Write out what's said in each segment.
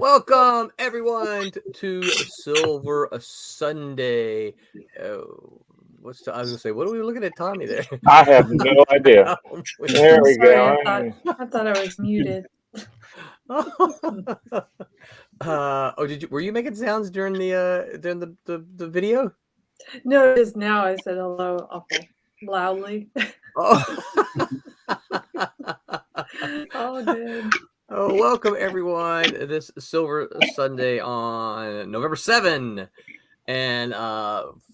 Welcome everyone to Silver Sunday. Oh, I was gonna say, what are we looking at, Tommy? There. I have no idea. There we go. I thought I was muted. Were you making sounds during the video? No, just now I said hello awful loudly. Oh. Oh, good. Oh, welcome everyone. This Silver Sunday on November 7. And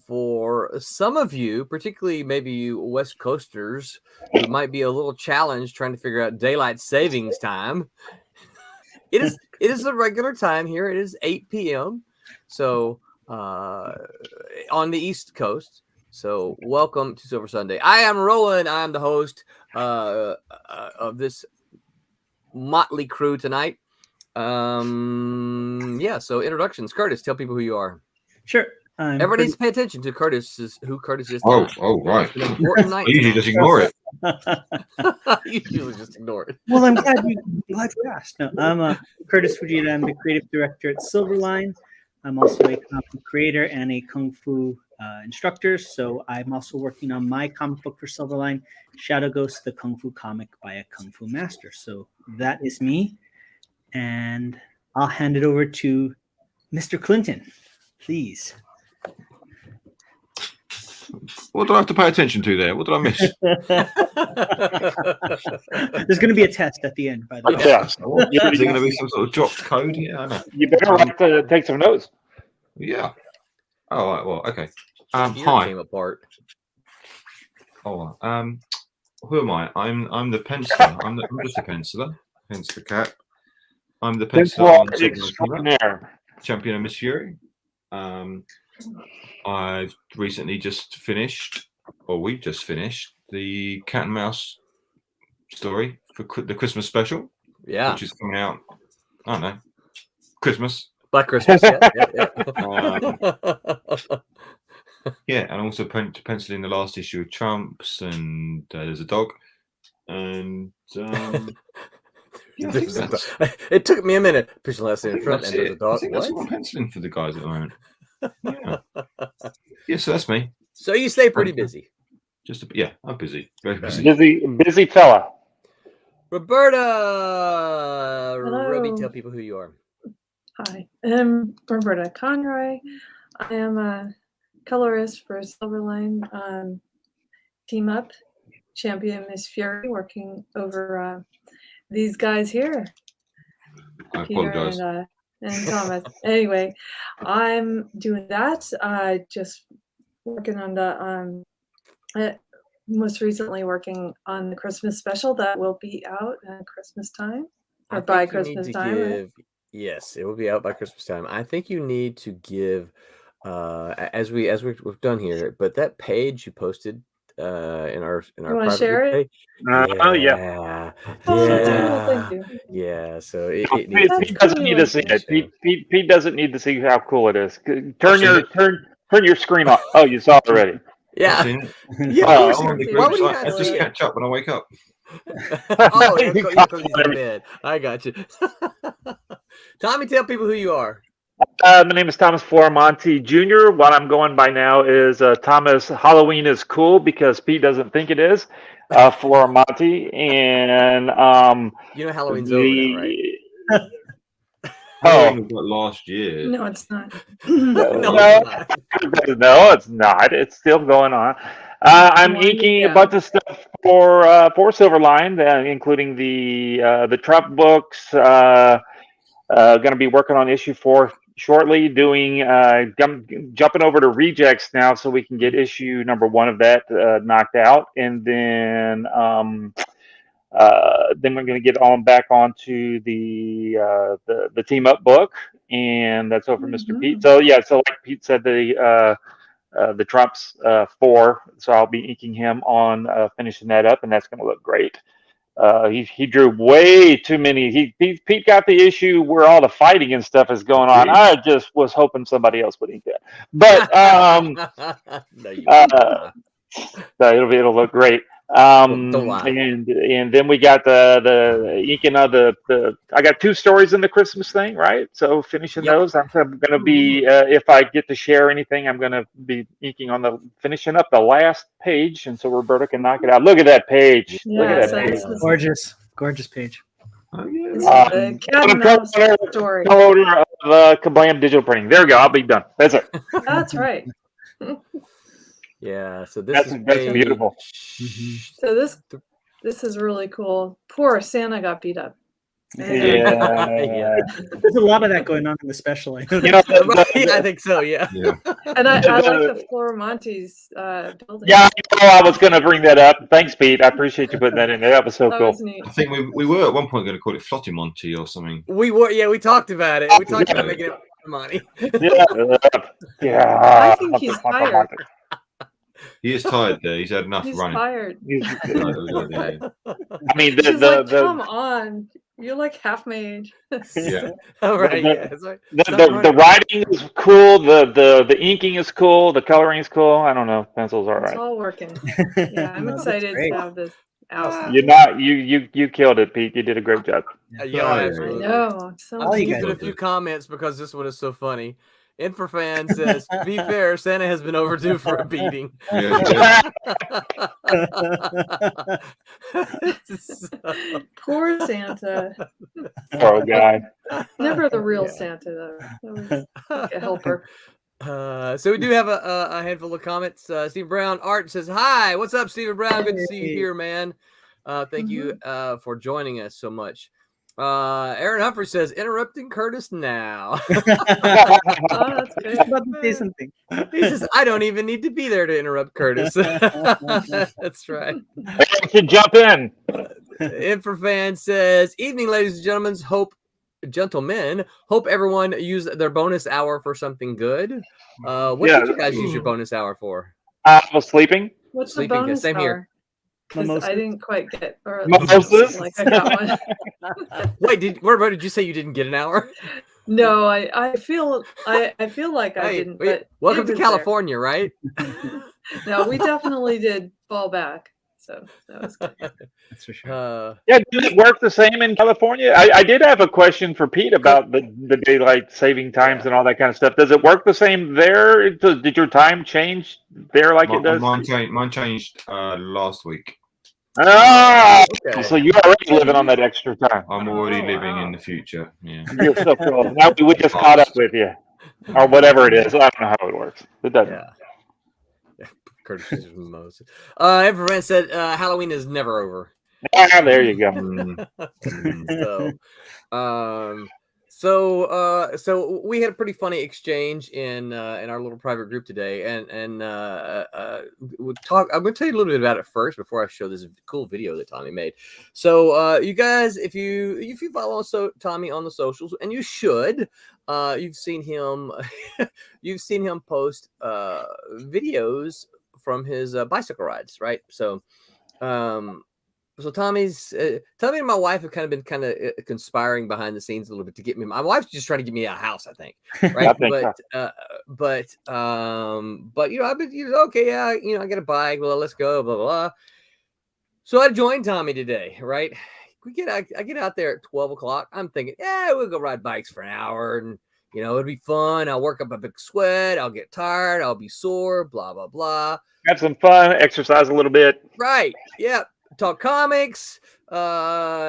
for some of you, particularly maybe you West Coasters, who might be a little challenged trying to figure out daylight savings time, it is the regular time here. It is 8 p.m. So on the East Coast. So welcome to Silver Sunday. I am Roland. I am the host of this motley crew tonight. So introductions. Curtis, tell people who you are. Sure. Everybody needs to pay attention to who Curtis is tonight. Oh, right. It's an important night. I usually just ignore it. Usually just ignore it. Well, I'm glad you asked. No, I'm Curtis Fujita. I'm the creative director at Silverline. I'm also a comic book creator and a kung fu instructor. So I'm also working on my comic book for Silverline, Shadow Ghost, the Kung Fu comic by a Kung Fu master. So that is me. And I'll hand it over to Mr. Clinton, please. What do I have to pay attention to there? What did I miss? There's going to be a test at the end, by the way. Yeah. Is there going to be some sort of dropped code here? I know. You better take some notes. Yeah. Oh, right. Well, okay. Hi. Came apart. Oh, who am I? I'm the penciler. I'm just a penciler. Hence the cap. I'm the penciler extraordinaire. Champion of Miss Fury. I've recently just finished, or we've just finished, the Cat and Mouse story for the Christmas special. Yeah. Which is coming out, I don't know, Christmas. Black Christmas, yeah. Yeah, and also penciling the last issue of Trumps, and there's a dog. And it took me a minute. Push the last issue of Trump, and there's a dog. That's what I'm penciling for the guys at the moment. Yeah, so that's me. So you stay pretty busy. I'm busy. Very busy. Busy fella. Roberta. Hello. Roby, tell people who you are. Hi, I'm Roberta Conroy. I am a colorist for Silverline Team Up, Champion Miss Fury, working over these guys here. I apologize. Peter and Thomas. Anyway, I'm doing that. Just working on the most recently working on the Christmas special that will be out at Christmas time or by Christmas time. Yes, it will be out by Christmas time. I think you need to give as we've done here, but that page you posted in our private share page. Yeah. Thank you. Yeah. So Pete doesn't need to see it. Pete doesn't need to see how cool it is. Turn your screen off. Oh, you saw it already. Yeah. Why would you Let's just catch up when I wake up. Oh, you go to bed. I got you. Tommy, tell people who you are. My name is Thomas Florimonte Jr. What I'm going by now is Thomas Halloween is cool because Pete doesn't think it is. Florimonte, and you know Halloween's over now, right? Halloween was last year. No, it's not. No, it's not. It's still going on. I'm inking a bunch of stuff for Silverline, including the Trump books. Going to be working on issue 4 shortly. Jumping over to Rejects now, so we can get issue number 1 of that knocked out, and then we're going to get on back onto the Team Up book, and that's over Mr. Pete. So like Pete said, the Trumps 4. So I'll be inking him on finishing that up, and that's going to look great. He drew way too many. Pete got the issue where all the fighting and stuff is going on. I just was hoping somebody else would ink that, but it'll look great. Don't lie. And then we got the inking of the. I got 2 stories in the Christmas thing, right? So finishing Yep. those, I'm going to be if I get to share anything, I'm going to be inking on finishing up the last page, and so Roberta can knock it out. Look at that page. Look Yeah, at that so page. this is Gorgeous page. Oh, yeah. this is the cat and mouse story. Co-owner of Kablam Digital Printing. There we go. I'll be done. That's it. That's right. Yeah. So this is That's beautiful. So this is really cool. Poor Santa got beat up. Yeah. There's a lot of that going on in the special. I know. You know, Right, I think so. Yeah. Yeah. And I like the Florimontes building. yeah, I was going to bring that up. Thanks, Pete. I appreciate you putting that in there. That was so That cool. was neat. I think we were at one point going to call it Flottimonte or something. We were. Yeah, we talked about it. We talked about making it money. Yeah. I think he's tired. He is tired there. He's had enough He's running. tired. I mean, She's like, come on. You're like half my age. Yeah. All right. The- Yeah. It's like, the writing is cool. The inking is cool. The coloring is cool. I don't know. Pencils are all It's right. all working. Yeah, I'm No, that's excited great. to have this out. You killed it, Pete. You did a great job. Yeah, I absolutely. I know. So All you I'm guys keeping a few comments because this one is so funny. Infrafan says, to be fair, Santa has been overdue for a beating. Yeah. Poor Santa. Poor guy. Never the real Santa, though. That was like a helper. So we do have a handful of comments. Steve Brown Art says, hi, what's up, Stephen Brown? Good to see you here, man. Thank you for joining us so much. Aaron Humphrey says, interrupting Curtis now. Oh, that's good. Just about to say something. He says, I don't even need to be there to interrupt Curtis. That's right. I should jump in. Infrafan says, evening, ladies and gentlemen. Hope everyone used their bonus hour for something good. What did you guys use your bonus hour for? I was sleeping. What's the Sleeping, bonus same here. hour? 'Cause Mimosas. I didn't quite get. Or Mimosas? like I got one. Wait, did you say you didn't get an hour? No, I feel like I didn't. But welcome it to was California, right? there. No, we definitely did fall back. So that was good. That's for sure. Yeah, did it work the same in California? I did have a question for Pete about the daylight saving times and all that kind of stuff. Does it work the same there? Did your time change there like it does? Mine changed last week. Ah, Okay. so you're already living on that extra time. I'm already living wow. in the future. Yeah. You're so cool. Now we just caught up with you, or whatever it is. I don't know how it works. It doesn't. Yeah. Curtis uses mimosas. Everyone said Halloween is never over. Ah, there you go. So we had a pretty funny exchange in our little private group today, and we'll talk. I'm going to tell you a little bit about it first before I show this cool video that Tommy made. So you guys, if you follow Tommy on the socials, and you should, you've seen him post videos from his bicycle rides, right? So Tommy and my wife have been conspiring behind the scenes a little bit to get me. My wife's just trying to get me a house, I think, right? I think but I've been okay, yeah, I got a bike. Well, let's go, blah blah blah. So I joined Tommy today, right? I get out there at 12 o'clock. I'm thinking, yeah, we'll go ride bikes for an hour, and it'll be fun. I'll work up a big sweat. I'll get tired. I'll be sore. Blah blah blah. Have some fun. Exercise a little bit. Right. Yeah. Talk comics, talk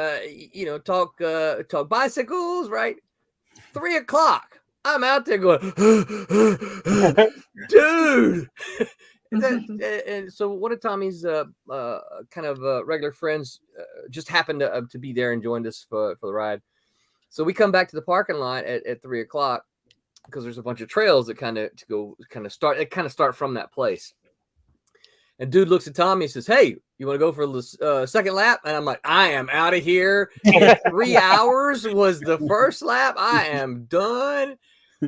bicycles, right? 3 o'clock. I'm out there going, dude. And so one of Tommy's regular friends just happened to be there and joined us for the ride. So we come back to the parking lot at 3 o'clock because there's a bunch of trails that start from that place. And dude looks at Tommy and says, hey, you want to go for the second lap? And I'm like, I am out of here. 3 hours was the first lap. I am done.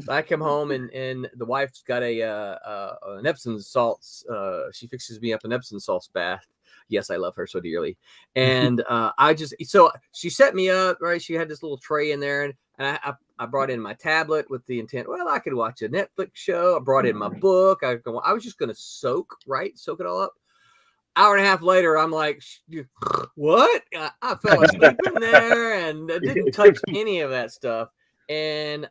So I come home and the wife's got an Epsom salts. She fixes me up an Epsom salts bath. Yes, I love her so dearly. And so she set me up, right? She had this little tray in there, and I brought in my tablet with the intent, well, I could watch a Netflix show. I brought in my book. I was just going to soak it all up. hour and a half later, I'm like, what? I fell asleep in there and I didn't touch any of that stuff. And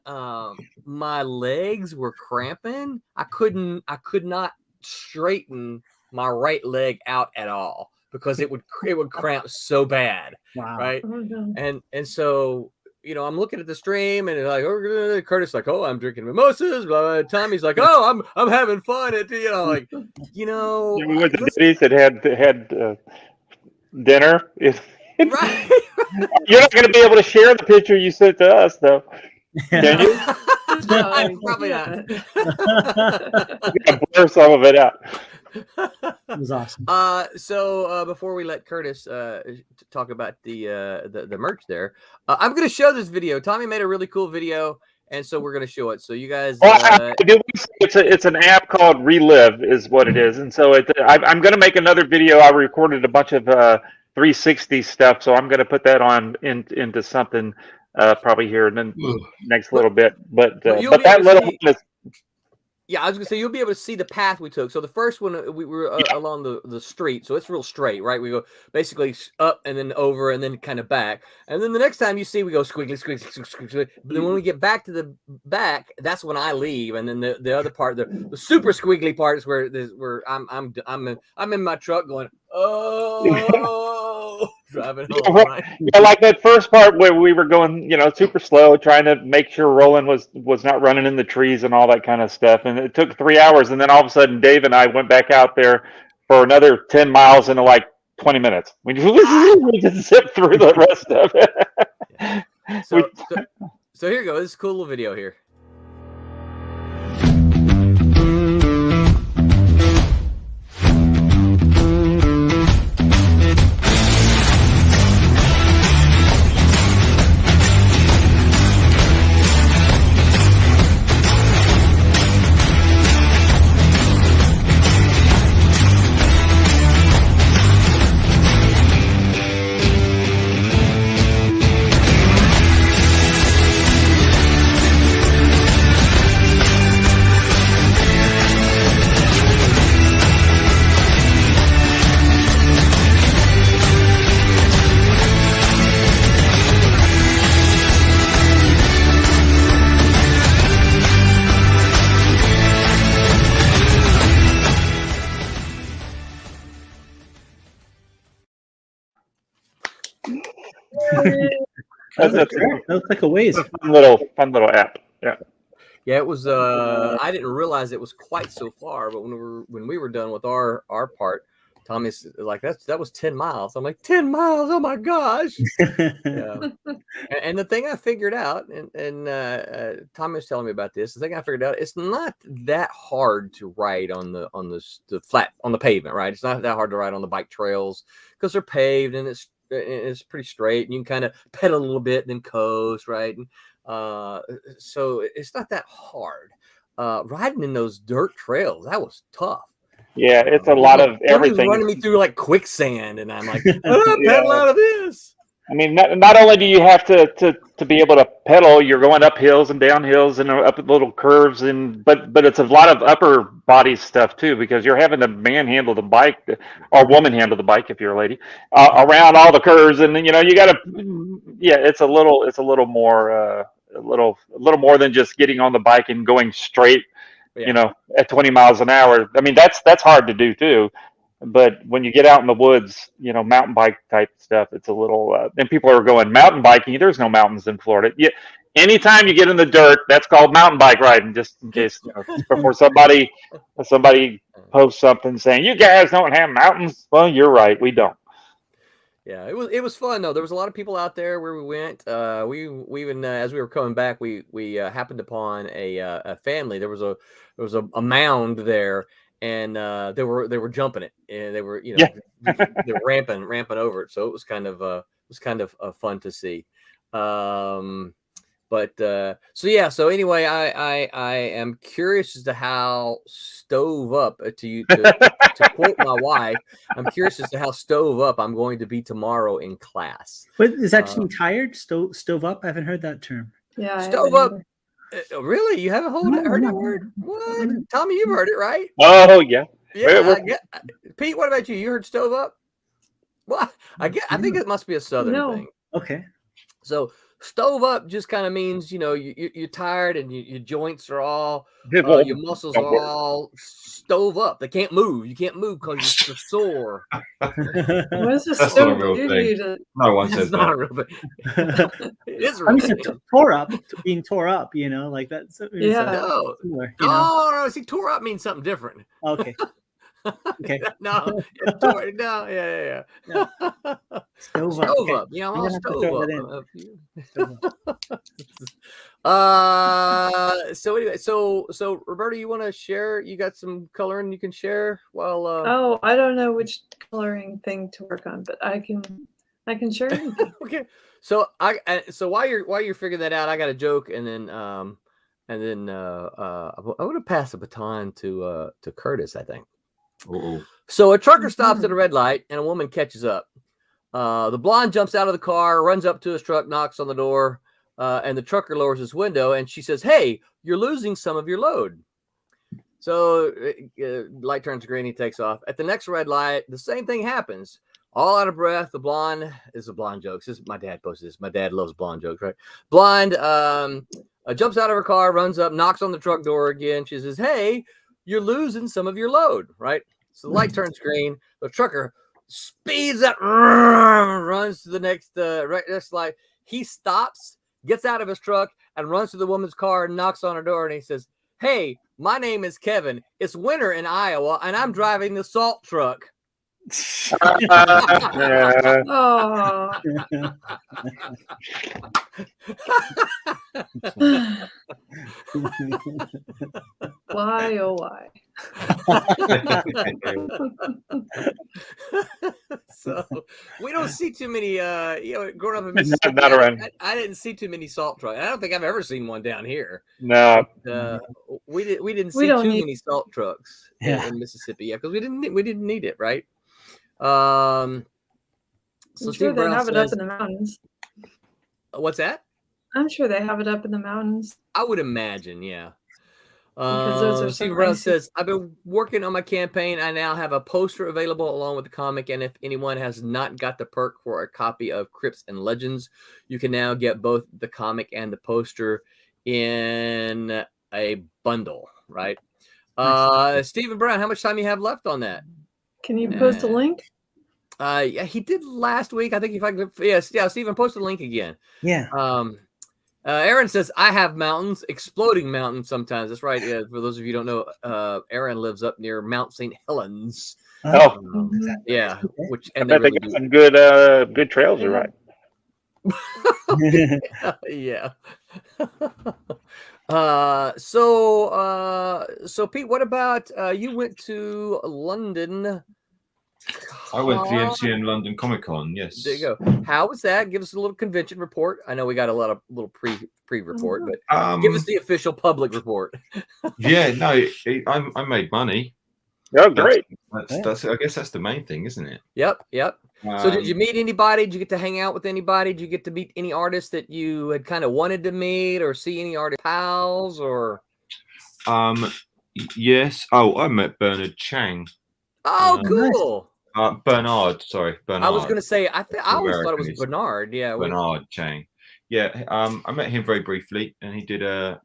my legs were cramping. I could not straighten my right leg out at all because it would cramp so bad. Wow. Right. Oh, no. And so, I'm looking at the stream and like, oh, Curtis like, oh, I'm drinking mimosas. Blah, blah. Tommy's like, oh, I'm having fun at like, we went to Denny's that had dinner. Right. You're not going to be able to share the picture you sent to us, though. Can you? Probably not. Blur some of it out. It was awesome. So before we let Curtis talk about the merch there, I'm going to show this video. Tommy made a really cool video, and so we're going to show it. So you guys, it's an app called Relive, is what it is, and so I'm going to make another video. I recorded a bunch of 360 stuff, so I'm going to put that on into something probably here in the next little bit. But that little one is. Yeah, I was gonna say you'll be able to see the path we took. So the first one we were along the street, so it's real straight, right? We go basically up and then over and then kind of back, and then the next time you see we go squiggly, squiggly, squiggly, squiggly. But then when we get back to the back, that's when I leave, and then the other part, the super squiggly part is where I'm in my truck going, oh, driving home. Right? Yeah, like that first part where we were going, super slow, trying to make sure Roland was not running in the trees and all that kind of stuff. And it took 3 hours, and then all of a sudden, Dave and I went back out there for another 10 miles into like 20 minutes. We just zipped through the rest of it. So here you go. This is a cool little video here. That looks like a ways. Fun little app. Yeah. Yeah, it was. I didn't realize it was quite so far, but when we were done with our part, Tommy's like, that was 10 miles. I'm like, 10 miles? Oh my gosh! Yeah. And the thing I figured out, and Tommy was telling me about this. The thing I figured out, it's not that hard to ride on the pavement, right? It's not that hard to ride on the bike trails because they're paved and it's pretty straight, and you can kind of pedal a little bit and then coast, right? And, so it's not that hard. Riding in those dirt trails, that was tough. Yeah, it's a lot of everything. Running me through like quicksand, and I'm like, pedal out of this. I mean, not only do you have to be able to pedal, you're going up hills and down hills and up little curves, but it's a lot of upper body stuff too, because you're having to manhandle the bike or woman handle the bike if you're a lady around all the curves, and then you got to, it's a little more than just getting on the bike and going straight, at 20 miles an hour. I mean, that's hard to do too. But when you get out in the woods, mountain bike type stuff, it's a little, and people are going mountain biking. There's no mountains in Florida. Anytime you get in the dirt, that's called mountain bike riding, just in case, before somebody posts something saying, you guys don't have mountains. Well, you're right. We don't. Yeah, it was fun though. There was a lot of people out there where we went. We even as we were coming back, we happened upon a family. There was a mound there, and they were jumping it, and they were they were ramping over it. So it was kind of fun to see. So anyway, I am curious as to how stove up to quote my wife. I'm curious as to how stove up I'm going to be tomorrow in class. But is that mean tired? Stove up? I haven't heard that term. Yeah, stove up. Really? You haven't heard that word? What? Tommy, you've heard it, right? Oh yeah. Yeah, Pete, what about you? You heard stove up? Well, I think it must be a Southern No. thing. Okay. So stove up just kind of means, you're tired and your joints are all, Well, your muscles don't are worry. all stove up. They can't move. You can't move because you're sore. What is this That's so not a real do to thing. you to- No one That's says not that. a real thing. It is a I'm real just thing. tore up, being tore up, like that's Yeah. No. similar, No, see, tore up means something different. Okay. Okay. No, yeah. Stove Stove up. Okay. up. Yeah, I'm I'm all gonna have to stove throw up. that in. Stove up. So anyway, so Roberta, you want to share? You got some coloring you can share while Oh, I don't know which coloring thing to work on, but I can share anything. okay. So so while you're figuring that out, I got a joke, and then I'm going to pass the baton to Curtis, I think. Uh-oh. So a trucker stops at a red light, and a woman catches up. The blonde jumps out of the car, runs up to his truck, knocks on the door, and the trucker lowers his window, and she says, "Hey, you're losing some of your load." So light turns green, he takes off. At the next red light, the same thing happens. All out of breath, the blonde is a blonde joke. My dad posted this. My dad loves blonde jokes, right? Blonde jumps out of her car, runs up, knocks on the truck door again. She says, "Hey, you're losing some of your load," right? So the light turns green. The trucker speeds up, runs to the next light. He stops, gets out of his truck, and runs to the woman's car and knocks on her door. And he says, "Hey, my name is Kevin. It's winter in Iowa, and I'm driving the salt truck." Oh. Why, oh why? So we don't see too many growing up in Mississippi. Not around. I didn't see too many salt trucks. I don't think I've ever seen one down here. No. We didn't We see don't too need- many salt trucks in Mississippi, because we didn't need it, right? So I'm sure Steve they Brown have it up says, in the mountains. what's that? I'm sure they have it up in the mountains. I would imagine, yeah. Because those are Steve some Brown icy- says, "I've been working on my campaign. I now have a poster available along with the comic. And if anyone has not got the perk for a copy of Crypts and Legends, you can now get both the comic and the poster in a bundle," right? Stephen Brown, how much time you have left on that? Can you post a link? Yeah, he did last week. I think if I could, yeah, Stephen, post the link again. Yeah. Aaron says, "I have mountains, exploding mountains sometimes." That's right. Yeah, for those of you who don't know, Aaron lives up near Mount St. Helens. Oh, Yeah, Okay. which I and they bet they really got do. some good trails to ride. Yeah. So Pete, what about you went to London? I went to the MCN London Comic Con. Yes. There you go. How was that? Give us a little convention report. I know we got a little pre report, but give us the official public report. Yeah, no, I made money. Oh, great. That's I guess that's the main thing, isn't it? Yep. So did you meet anybody? Did you get to hang out with anybody? Did you get to meet any artists that you had kind of wanted to meet, or see any artist pals, or? Yes. Oh, I met Bernard Chang. Oh, cool. Bernard. Sorry, Bernard. I was going to say, I always thought it was American, Bernard. Yeah. Bernard Chang. Yeah. I met him very briefly, and he did a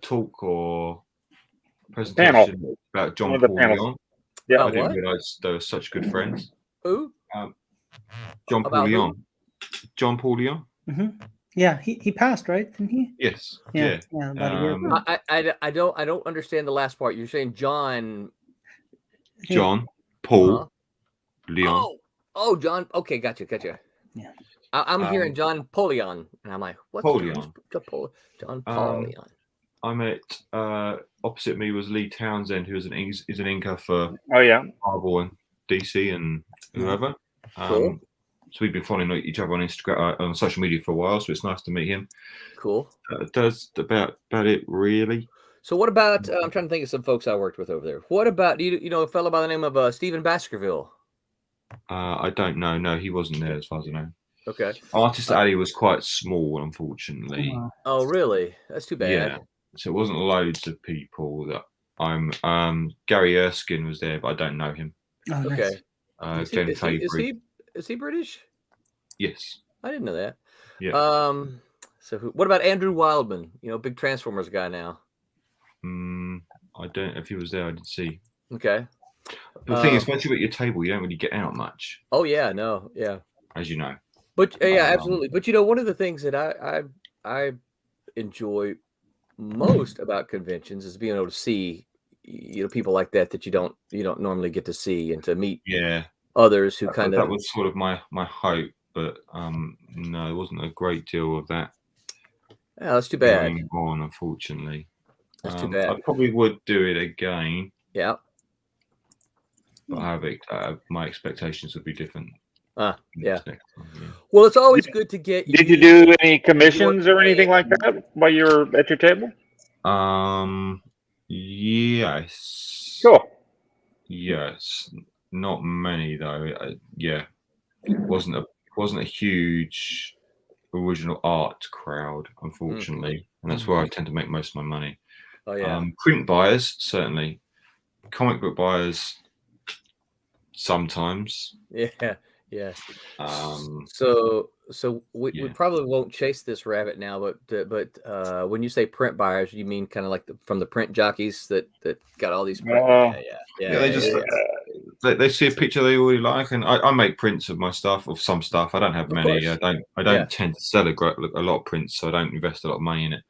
talk or presentation about John Paul Leon. Yeah. I didn't realize they were such good friends. Who? John Paul Leon. John Paul Leon. Mm-hmm. Yeah, he passed, right? Didn't he? Yes. Yeah. About a year ago. I don't understand the last part. You're saying John Paul Leon. Oh, John. Okay, gotcha. Yeah. I'm hearing John Polion, and I'm like, what's Polion? John Polion. I met opposite me was Lee Townsend, who is an inker for Marvel and DC and whoever. Cool. So we've been following each other on Instagram, on social media for a while. So it's nice to meet him. Cool. That's about it, really. So what about? I'm trying to think of some folks I worked with over there. What about you know a fellow by the name of Stephen Baskerville? I don't know. No, he wasn't there as far as I know. Okay. Artist Alley was quite small, unfortunately. Oh, really? That's too bad. Yeah. So it wasn't loads of people that I'm Gary Erskine was there, but I don't know him. Oh, nice. Okay. Jen Is Favory. he British? Yes. I didn't know that. Yeah. So what about Andrew Wildman? Big Transformers guy now. I don't know if he was there. I didn't see. Okay. The thing is, once you're at your table, you don't really get out much. Oh yeah, no, yeah. As you know. But yeah, absolutely. But one of the things that I enjoy most about conventions is being able to see people like that you don't normally get to see, and to meet others who kind of. That was sort of my hope, but no, it wasn't a great deal of that. Yeah, that's too bad. Going on, unfortunately. That's too bad. I probably would do it again. Yeah. But my expectations would be different. Yeah. Well, it's always good to get. Did you do any commissions or anything like that while you were at your table? Yes. Cool. Yes, not many though. Yeah, it wasn't a huge original art crowd, unfortunately, and that's where I tend to make most of my money. Oh yeah. Print buyers certainly, comic book buyers sometimes. Yeah. So we probably won't chase this rabbit now, but when you say print buyers, you mean kind of like from the print jockeys that got all these print. They just they see a picture they already like, and I make prints of my stuff, of some stuff. I don't have many. I don't tend to sell a lot of prints, so I don't invest a lot of money in it.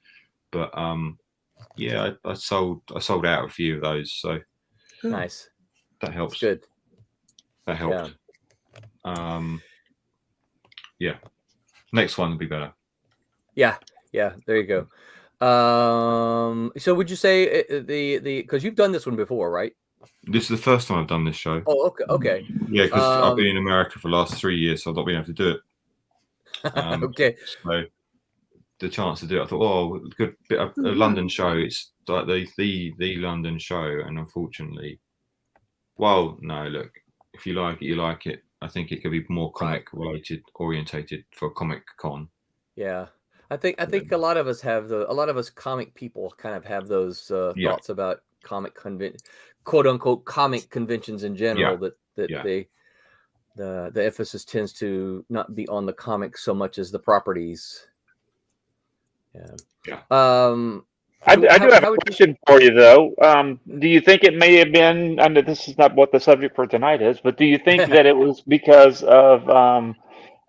But I sold out a few of those, so nice. That helps. That's good. That helped. Next one will be better. Yeah. There you go. So would you say the because you've done this one before, right? This is the first time I've done this show. Oh, okay. Yeah, because I've been in America for the last 3 years, so I've not been able to do it. Okay. So the chance to do it, I thought, good bit of a London show. It's like the London show, and unfortunately, no, look, if you like it, you like it. I think it could be more comic orientated for Comic Con. Yeah, I think a lot of us comic people kind of have those thoughts about comic quote unquote comic conventions in general. The emphasis tends to not be on the comics so much as the properties. I do have a question for you, though. Do you think it may have been, I know this is not what the subject for tonight is, but do you think that it was because of,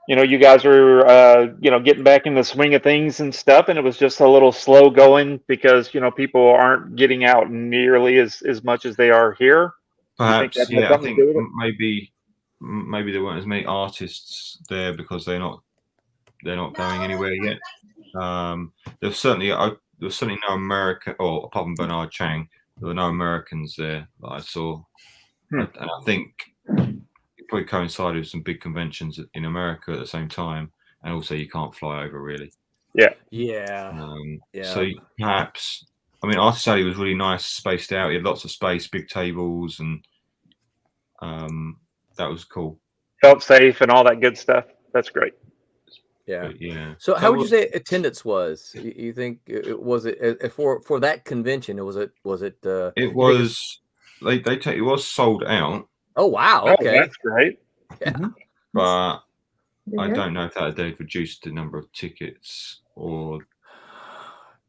you guys were, getting back in the swing of things and stuff, and it was just a little slow going because, people aren't getting out nearly as much as they are here? Perhaps, I think maybe there weren't as many artists there because they're not going anywhere yet. There's certainly no American, or apart from Bernard Chang, there were no Americans there that I saw. And I think it probably coincided with some big conventions in America at the same time, and also you can't fly over really. So perhaps, Artist Alley was really nice, spaced out. You had lots of space, big tables, and that was cool. Felt safe and all that good stuff. That's great. Yeah. So how would you say attendance was? You think it was for that convention? It was. It was sold out. Oh wow! Okay, that's great. Yeah, but I don't know if they'd reduced the number of tickets or.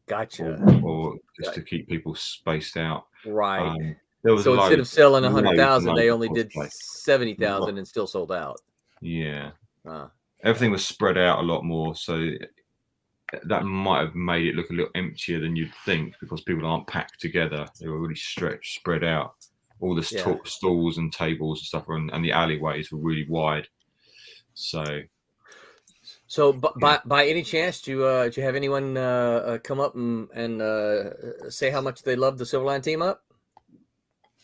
Gotcha. Or just to keep people spaced out. Right. So instead of selling 100,000, they only did 70,000 and still sold out. Yeah. Everything was spread out a lot more, so that might have made it look a little emptier than you'd think because people aren't packed together. They were really spread out. All the stalls and tables and stuff, and the alleyways were really wide. So by any chance, do you have anyone come up and say how much they love the Silverline team up?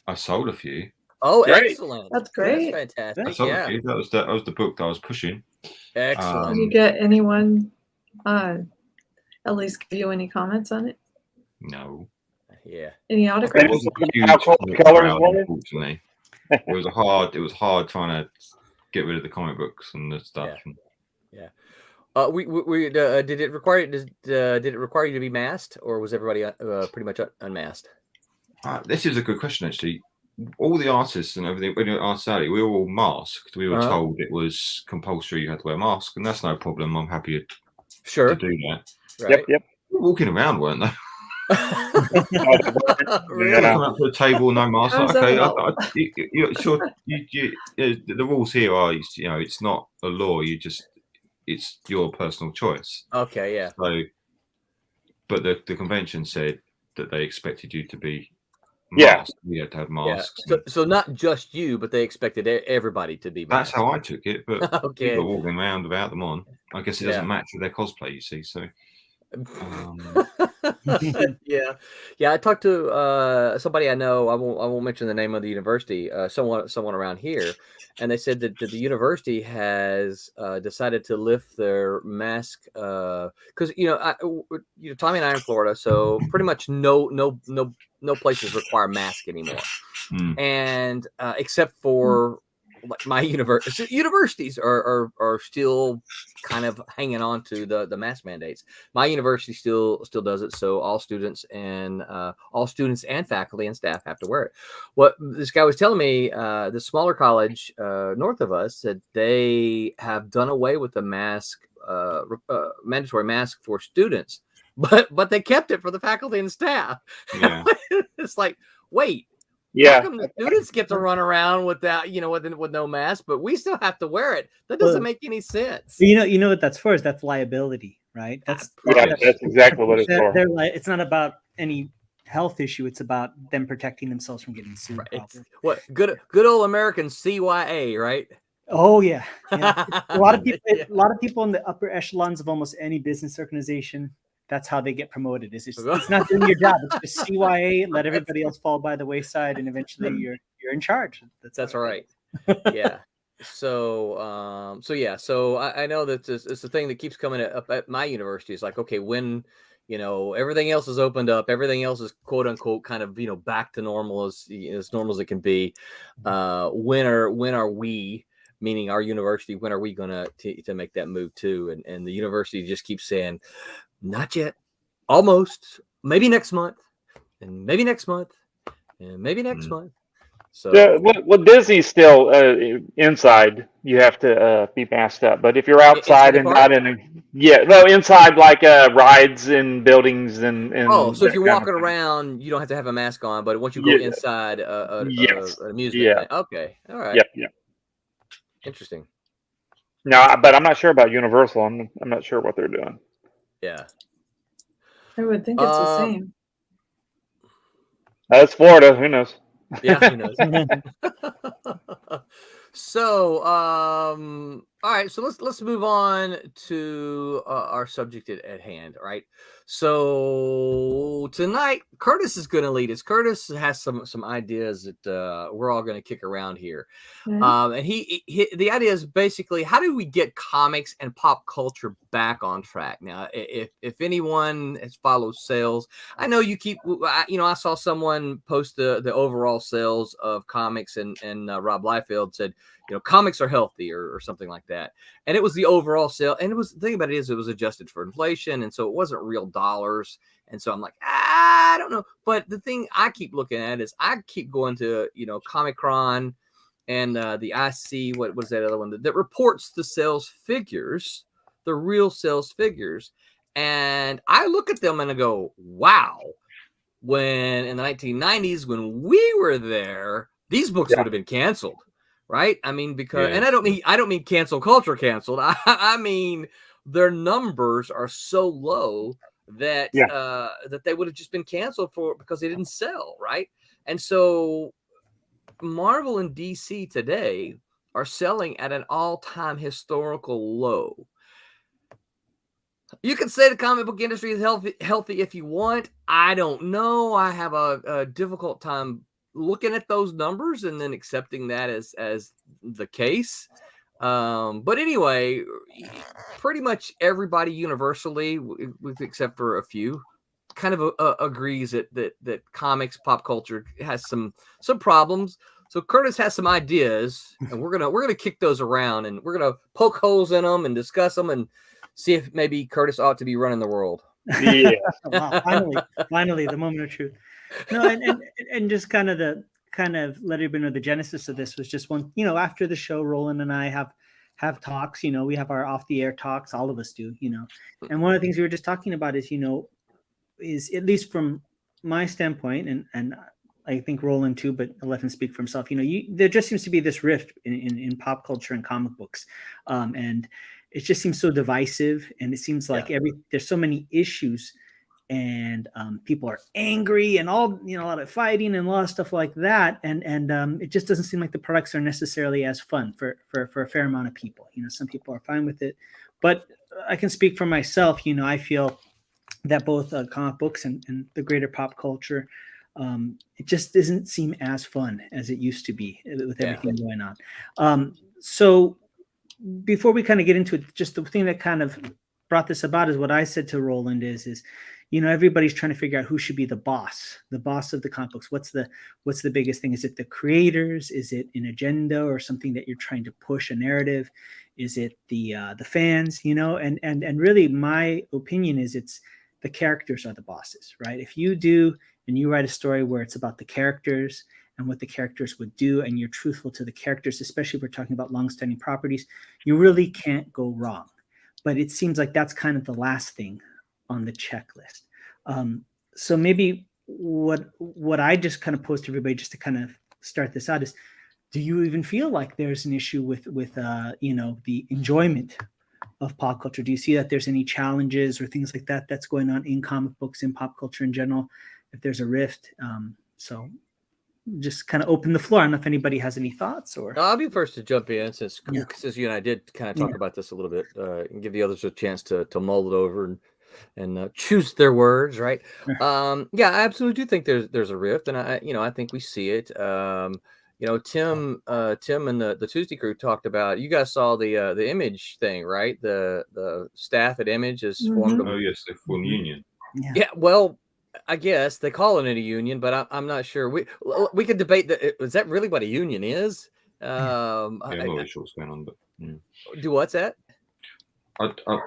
I sold a few. Oh, great. Excellent! That's great. That's fantastic. I sold a few. That was the book that I was pushing. Excellent. Did you get anyone at least give you any comments on it? No. Yeah. Any autographs? Unfortunately, it was hard trying to get rid of the comic books and the stuff. Yeah. Did it require you to be masked, or was everybody pretty much unmasked? This is a good question, actually. All the artists and everything, when Artist Alley, we were all masked. We were told it was compulsory, you had to wear a mask, and that's no problem. I'm happy to do that. Right. Yep. Walking around, weren't they? Really? Come up to the table, no mask. How's Okay, that the rules here are, it's not a law. It's your personal choice. Okay, yeah. So, but the convention said that they expected you to be masked. We had to have masks. Yeah. So not just you, but they expected everybody to be masked. That's how I took it. But okay. people are walking around without them on. I guess it doesn't match with their cosplay, you see. So. yeah. I talked to somebody I know. I won't mention the name of the university. Someone around here, and they said that the university has decided to lift their mask because Tommy and I are in Florida, so pretty much no places require mask anymore, and except for like my universities are still kind of hanging on to the mask mandates. My university still does it, so all students and faculty and staff have to wear it. What this guy was telling me, the smaller college north of us said they have done away with the mask, mandatory mask for students, but they kept it for the faculty and staff. Yeah. It's like, wait. Yeah. How come the students get to run around without, with no mask, but we still have to wear it? That doesn't make any sense. You know what that's for? Is that's liability, right? That's exactly what it's for. It's not about any health issue. It's about them protecting themselves from getting sued. Right. What good old American CYA, right? Oh yeah. A lot of people in the upper echelons of almost any business organization. That's how they get promoted. It's not doing your job. It's just CYA, let everybody else fall by the wayside, and eventually you're in charge. That's right. Yeah. So I know that it's the thing that keeps coming up at my university. It's like, okay, when everything else is opened up, everything else is quote unquote kind of back to normal as normal as it can be. When are we? Meaning our university, when are we going to make that move too? And the university just keeps saying, not yet, almost, maybe next month, and maybe next month, and maybe next month. So Disney's still inside. You have to be masked up. But if you're outside and not inside like rides in buildings and so if you're walking around, you don't have to have a mask on. But once you go inside an amusement, okay, all right, yeah. Interesting. No, but I'm not sure about Universal. I'm not sure what they're doing. Yeah. I would think it's the same. That's Florida. Who knows? Yeah, who knows? So, all right. So let's move on to our subject at hand. All right. So tonight, Curtis is going to lead us. Curtis has some ideas that we're all going to kick around here. And he the idea is basically, how do we get comics and pop culture back on track? Now, if anyone has followed sales, I know you keep. I saw someone post the overall sales of comics, and Rob Liefeld said, comics are healthy or something like that. And it was the overall sale. And the thing about it is it was adjusted for inflation. And so it wasn't real dollars. And so I'm like, I don't know. But the thing I keep looking at is I keep going to, Comic-Con and the IC, what was that other one that reports the sales figures, the real sales figures. And I look at them and I go, wow, when in the 1990s, when we were there, these books would have been canceled. Right. I mean, because and I don't mean cancel culture canceled. I mean, their numbers are so low that that they would have just been canceled because they didn't sell. Right. And so Marvel and DC today are selling at an all-time historical low. You can say the comic book industry is healthy if you want. I don't know. I have a difficult time looking at those numbers and then accepting that as the case. But anyway, pretty much everybody universally, except for a few, kind of agrees that comics, pop culture has some problems. So Curtis has some ideas, and we're gonna kick those around, and we're gonna poke holes in them and discuss them and see if maybe Curtis ought to be running the world. Yeah. Wow, finally, the moment of truth. No, and just kind of let everybody know the genesis of this was just one. After the show, Roland and I have talks. We have our off the air talks. All of us do. And one of the things we were just talking about is at least from my standpoint, and I think Roland too, but I'll let him speak for himself. There just seems to be this rift in pop culture and comic books, and it just seems so divisive, and it seems like there's so many issues, and people are angry, and all a lot of fighting and a lot of stuff like that, and it just doesn't seem like the products are necessarily as fun for a fair amount of people. Some people are fine with it, but I can speak for myself. I feel that both comic books and the greater pop culture, it just doesn't seem as fun as it used to be with everything going on. So before we kind of get into it, just the thing that kind of brought this about is what I said to Roland is everybody's trying to figure out who should be the boss of the comic books. What's the biggest thing? Is it the creators? Is it an agenda or something that you're trying to push a narrative? Is it the fans? And really my opinion is it's the characters are the bosses, right? If you do and you write a story where it's about the characters and what the characters would do, and you're truthful to the characters, especially if we're talking about long-standing properties, you really can't go wrong. But it seems like that's kind of the last thing on the checklist. So maybe what I just kind of posed to everybody just to kind of start this out is, do you even feel like there's an issue with the enjoyment of pop culture? Do you see that there's any challenges or things like that that's going on in comic books, in pop culture in general, if there's a rift? So just kind of open the floor. I don't know if anybody has any thoughts or. I'll be first to jump in since you and I did kind of talk about this a little bit, and give the others a chance to mull it over and choose their words, right? I absolutely do think there's a rift, and I think we see it. Tim and the Tuesday crew talked about. You guys saw the Image thing, right? The staff at Image is formed. Oh yes, they formed union. Yeah, well, I guess they call it a union, but I'm not sure. We could debate that. Is that really what a union is? I'm not really sure what's going on, but do what's that?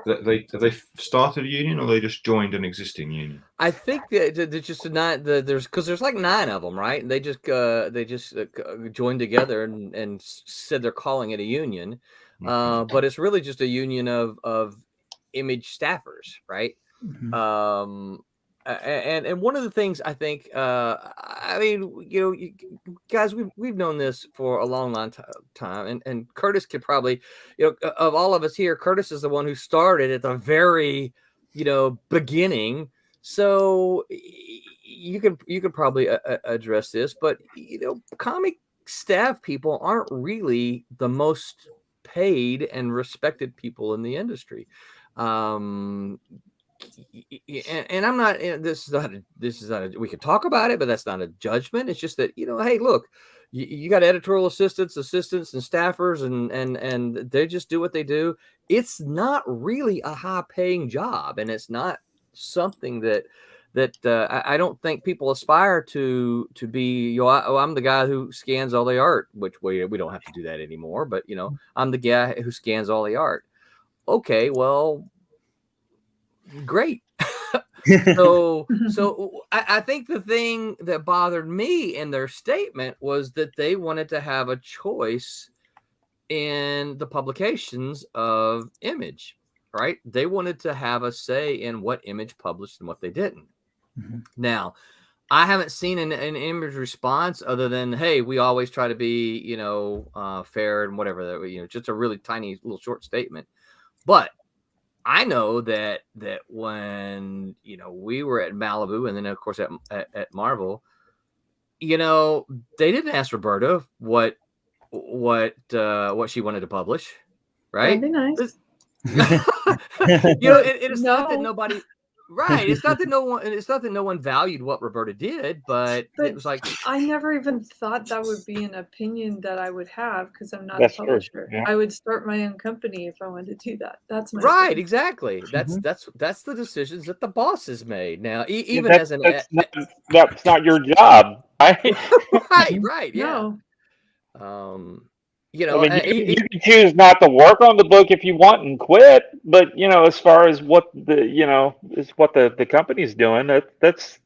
They started a union, or they just joined an existing union? I think that just there's like 9 of them, right? And they just joined together and said they're calling it a union, but it's really just a union of Image staffers, right? Mm-hmm. And one of the things I think, guys, we've known this for a long time, and Curtis could probably, of all of us here, Curtis is the one who started at the very, beginning. So you could probably address this, but comic staff people aren't really the most paid and respected people in the industry. And I'm not. This is not. We could talk about it, but that's not a judgment. It's just that hey, look, you got editorial assistants, and staffers, and they just do what they do. It's not really a high-paying job, and it's not something that I don't think people aspire to be. I'm the guy who scans all the art, which we don't have to do that anymore. But I'm the guy who scans all the art. Okay, well. Great. So I think the thing that bothered me in their statement was that they wanted to have a choice in the publications of Image, right? They wanted to have a say in what Image published and what they didn't. Mm-hmm. Now, I haven't seen an Image response other than, hey, we always try to be, fair and whatever, just a really tiny little short statement. But I know that when we were at Malibu, and then of course at Marvel, they didn't ask Roberta what she wanted to publish, right? That'd be nice. It is not that nobody. Right. It's not that no one valued what Roberta did, but it was like I never even thought that would be an opinion that I would have because I'm not a publisher. Yeah. I would start my own company if I wanted to do that. That's my right. opinion. Exactly. That's the decisions that the bosses made. Now, even that's not your job, right? right. Yeah. No. I mean, you can choose not to work on the book if you want and quit, but as far as what the company's doing, that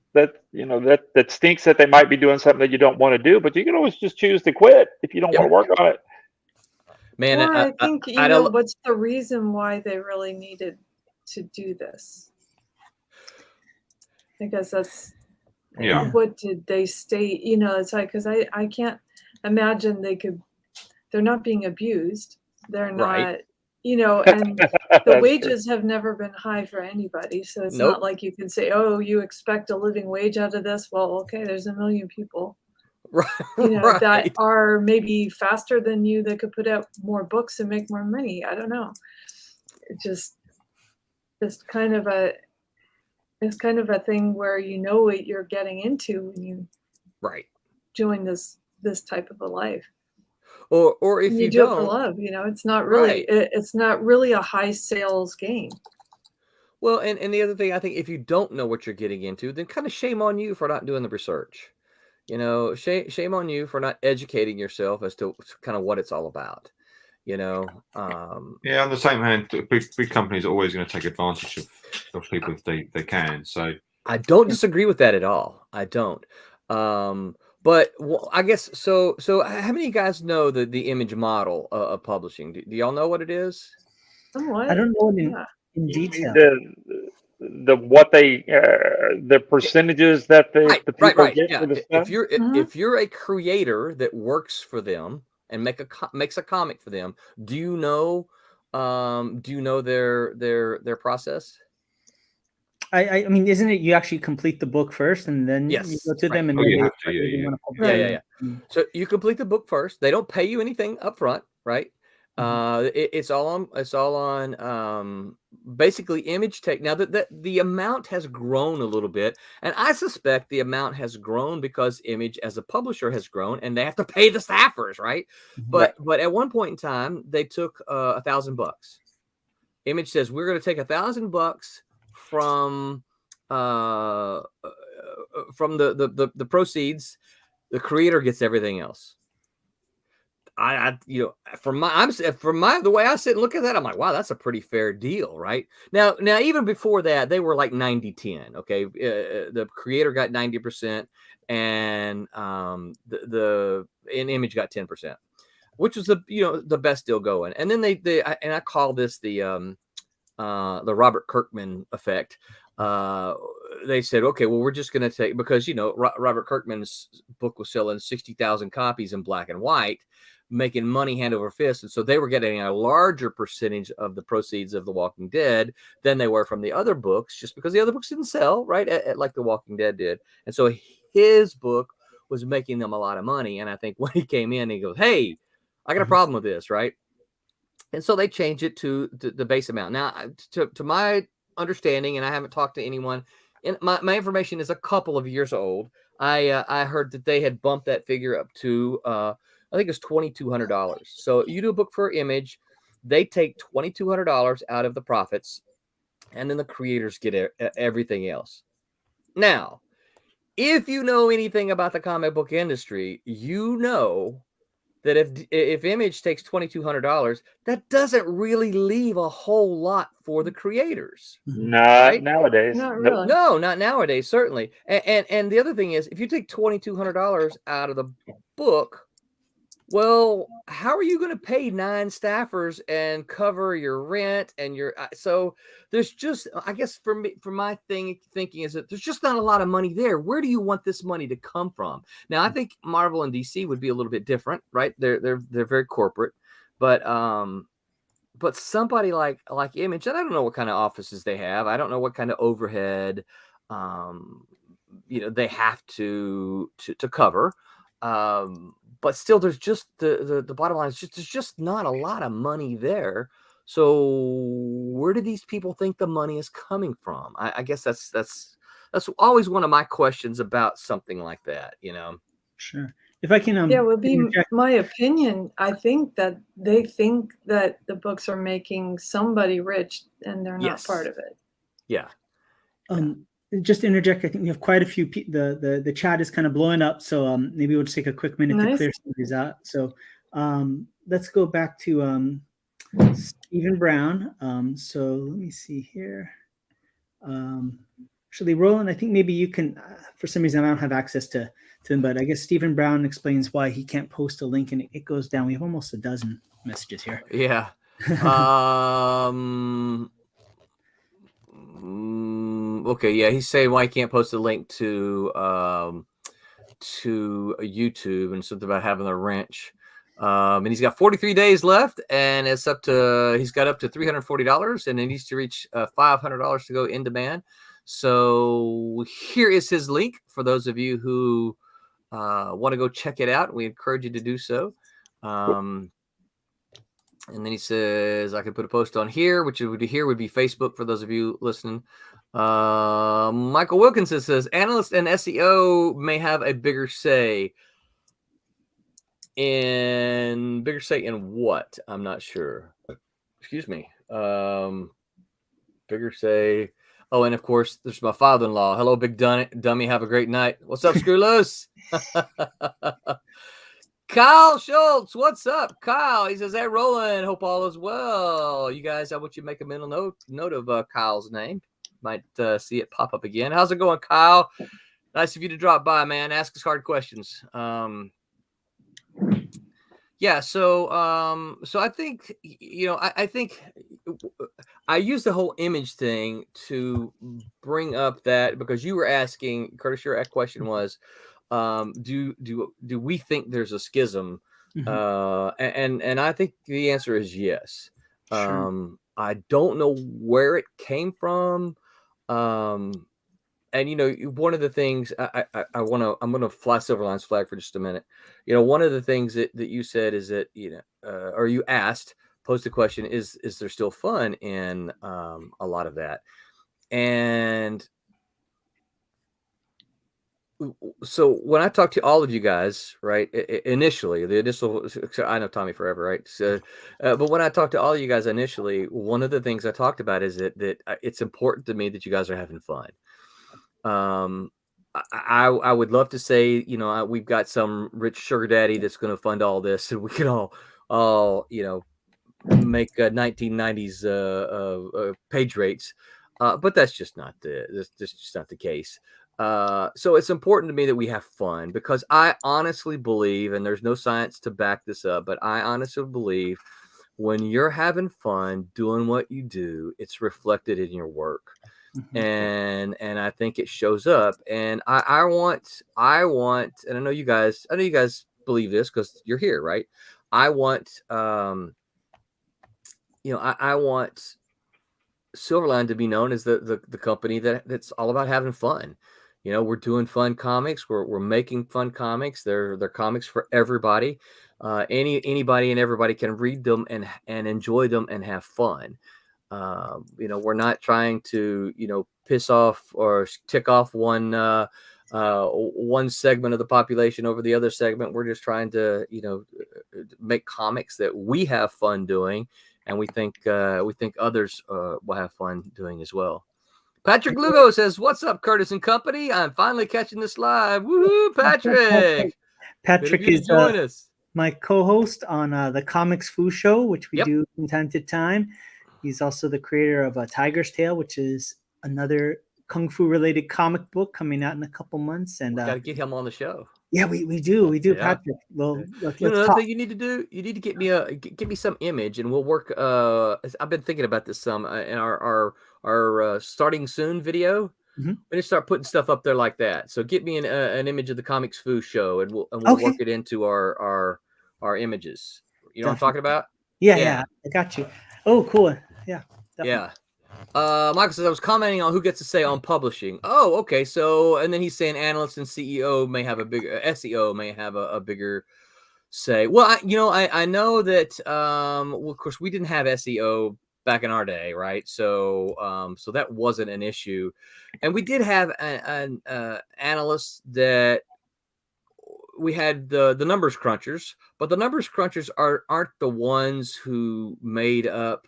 stinks that they might be doing something that you don't want to do, but you can always just choose to quit if you don't want to work on it. Man, or I think what's the reason why they really needed to do this? I guess that's what did they state? It's like, because I can't imagine they're not being abused. They're not, and the wages have never been high for anybody. So it's not like you can say, oh, you expect a living wage out of this. Well, okay, there's a million people, that are maybe faster than you that could put out more books and make more money. I don't know. It's kind of a thing where what you're getting into when you join this type of a life. Or if you do don't, it for love, it's not really it's not really a high sales game. Well, and the other thing, I think, if you don't know what you're getting into, then kind of shame on you for not doing the research. Shame on you for not educating yourself as to kind of what it's all about. On the same hand, big companies are always going to take advantage of people if they can. So I don't disagree with that at all. I don't. But I guess so. How many of you guys know the image model of publishing? Do y'all know what it is? I don't know it in detail. The percentages that the people get for the stuff. If you're a creator that works for them and makes a comic for them, do you know their process? I mean, isn't it you actually complete the book first and then you go to them and then you have to, yeah. So you complete the book first. They don't pay you anything up front, right? It's all on basically Image Tech. Now the amount has grown a little bit, and I suspect the amount has grown because Image as a publisher has grown, and they have to pay the staffers, right? But at one point in time, they took $1,000. Image says we're going to take $1,000 from the proceeds. The creator gets everything else. From the way I sit and look at that, I'm like, wow, that's a pretty fair deal, right? Now, even before that, they were like 90-10. Okay, the creator got 90%, and the Image got 10%, which was the best deal going. And then I call this the Robert Kirkman effect. They said, okay, well, we're just going to take, because Robert Kirkman's book was selling 60,000 copies in black and white, making money hand over fist, and so they were getting a larger percentage of the proceeds of The Walking Dead than they were from the other books, just because the other books didn't sell like The Walking Dead did. And so his book was making them a lot of money. And I think when he came in, he goes, hey, I got a problem with this, right? And so they changed it to the base amount. Now, to my understanding, and I haven't talked to anyone, and my information is a couple of years old. I heard that they had bumped that figure up to I think it's $2,200. So you do a book for Image, they take $2,200 out of the profits, and then the creators get everything else. Now, if you know anything about the comic book industry, you know that if Image takes $2,200, that doesn't really leave a whole lot for the creators. Not nowadays. Not really. No, not nowadays, certainly. And the other thing is, if you take $2,200 out of the book, well, how are you going to pay 9 staffers and cover your rent and your? So there's just, I guess for my thinking is that there's just not a lot of money there. Where do you want this money to come from? Now, I think Marvel and DC would be a little bit different, right? They're very corporate, but somebody like Image, and I don't know what kind of offices they have. I don't know what kind of overhead, they have to cover. But still, there's just the bottom line is there's just not a lot of money there. So where do these people think the money is coming from? I guess that's always one of my questions about something like that. Sure. If I can, would be my opinion. I think that they think that the books are making somebody rich, and they're not part of it. Yeah. Just to interject, I think we have quite a few the chat is kind of blowing up, so maybe we'll just take a quick minute to clear some of these out. So Let's go back to Stephen Brown. So let me see here. Actually, Roland, I think maybe you can. For some reason, I don't have access to them, but I guess Stephen Brown explains why he can't post a link, and it goes down. We have almost a dozen messages here. Yeah. Okay. Yeah, he's saying why he can't post a link to YouTube and something about having a wrench. And he's got 43 days left, and he's got up to $340, and it needs to reach $500 to go in demand. So here is his link for those of you who want to go check it out. We encourage you to do so. And then he says, I could put a post on here, which would be Facebook for those of you listening. Michael Wilkinson says, analysts and SEO may have a bigger say. In what? I'm not sure. Excuse me. Bigger say. Oh, and of course, there's my father-in-law. Hello, big dummy. Have a great night. What's up, Screw Loose? Kyle Schultz, what's up, Kyle? He says, hey, Roland, hope all is well. You guys, I want you to make a mental note of Kyle's name. Might see it pop up again. How's it going, Kyle? Nice of you to drop by, man. Ask us hard questions. Yeah, so I think, I think I use the whole image thing to bring up that, because you were asking, Curtis, your question was, do we think there's a schism? Mm-hmm. And I think the answer is yes. Sure. I don't know where it came from. And one of the things I'm going to fly Silverline's flag for just a minute. One of the things that you said is that or you posed the question, is there still fun in a lot of that? And so when I talked to all of you guys, right, initially, I know Tommy forever, right? So, but when I talked to all of you guys initially, one of the things I talked about is that it's important to me that you guys are having fun. I would love to say, we've got some rich sugar daddy that's going to fund all this, and we can all make 1990s page rates, but that's just not the case. So it's important to me that we have fun, because I honestly believe, and there's no science to back this up, but I honestly believe when you're having fun doing what you do, it's reflected in your work. Mm-hmm. And I think it shows up, and I want, and I know you guys believe this because you're here, right? I want, I want Silverline to be known as the company that's all about having fun. We're doing fun comics. We're making fun comics. They're comics for everybody. Anybody and everybody can read them and enjoy them and have fun. We're not trying to, piss off or tick off one segment of the population over the other segment. We're just trying to, make comics that we have fun doing, and we think others will have fun doing as well. Patrick Lugo says, "What's up, Curtis and company? I'm finally catching this live. Woohoo, Patrick! Patrick is join us. My co-host on the Comics Foo Show, which we do from time to time. He's also the creator of Tiger's Tale, which is another Kung Fu related comic book coming out in a couple months. And got to get him on the show. Yeah, we do, yeah. Patrick. Well, let's another thing you need to do. You need to get me some image, and we'll work. I've been thinking about this some in our starting soon video. Mm-hmm. We need to start putting stuff up there like that. So get me an image of the Comics Foo Show, and we'll work it into our images. You know what I'm talking about? Yeah, I got you. Oh, cool. Yeah. Definitely. Yeah. Michael says, I was commenting on who gets to say on publishing. Oh, okay. So, and then he's saying analysts and CEO may have a bigger SEO may have a bigger say. Well, I know that, of course we didn't have SEO back in our day. Right. So, so that wasn't an issue. And we did have an analyst that we had the numbers crunchers, but the numbers crunchers aren't the ones who made up.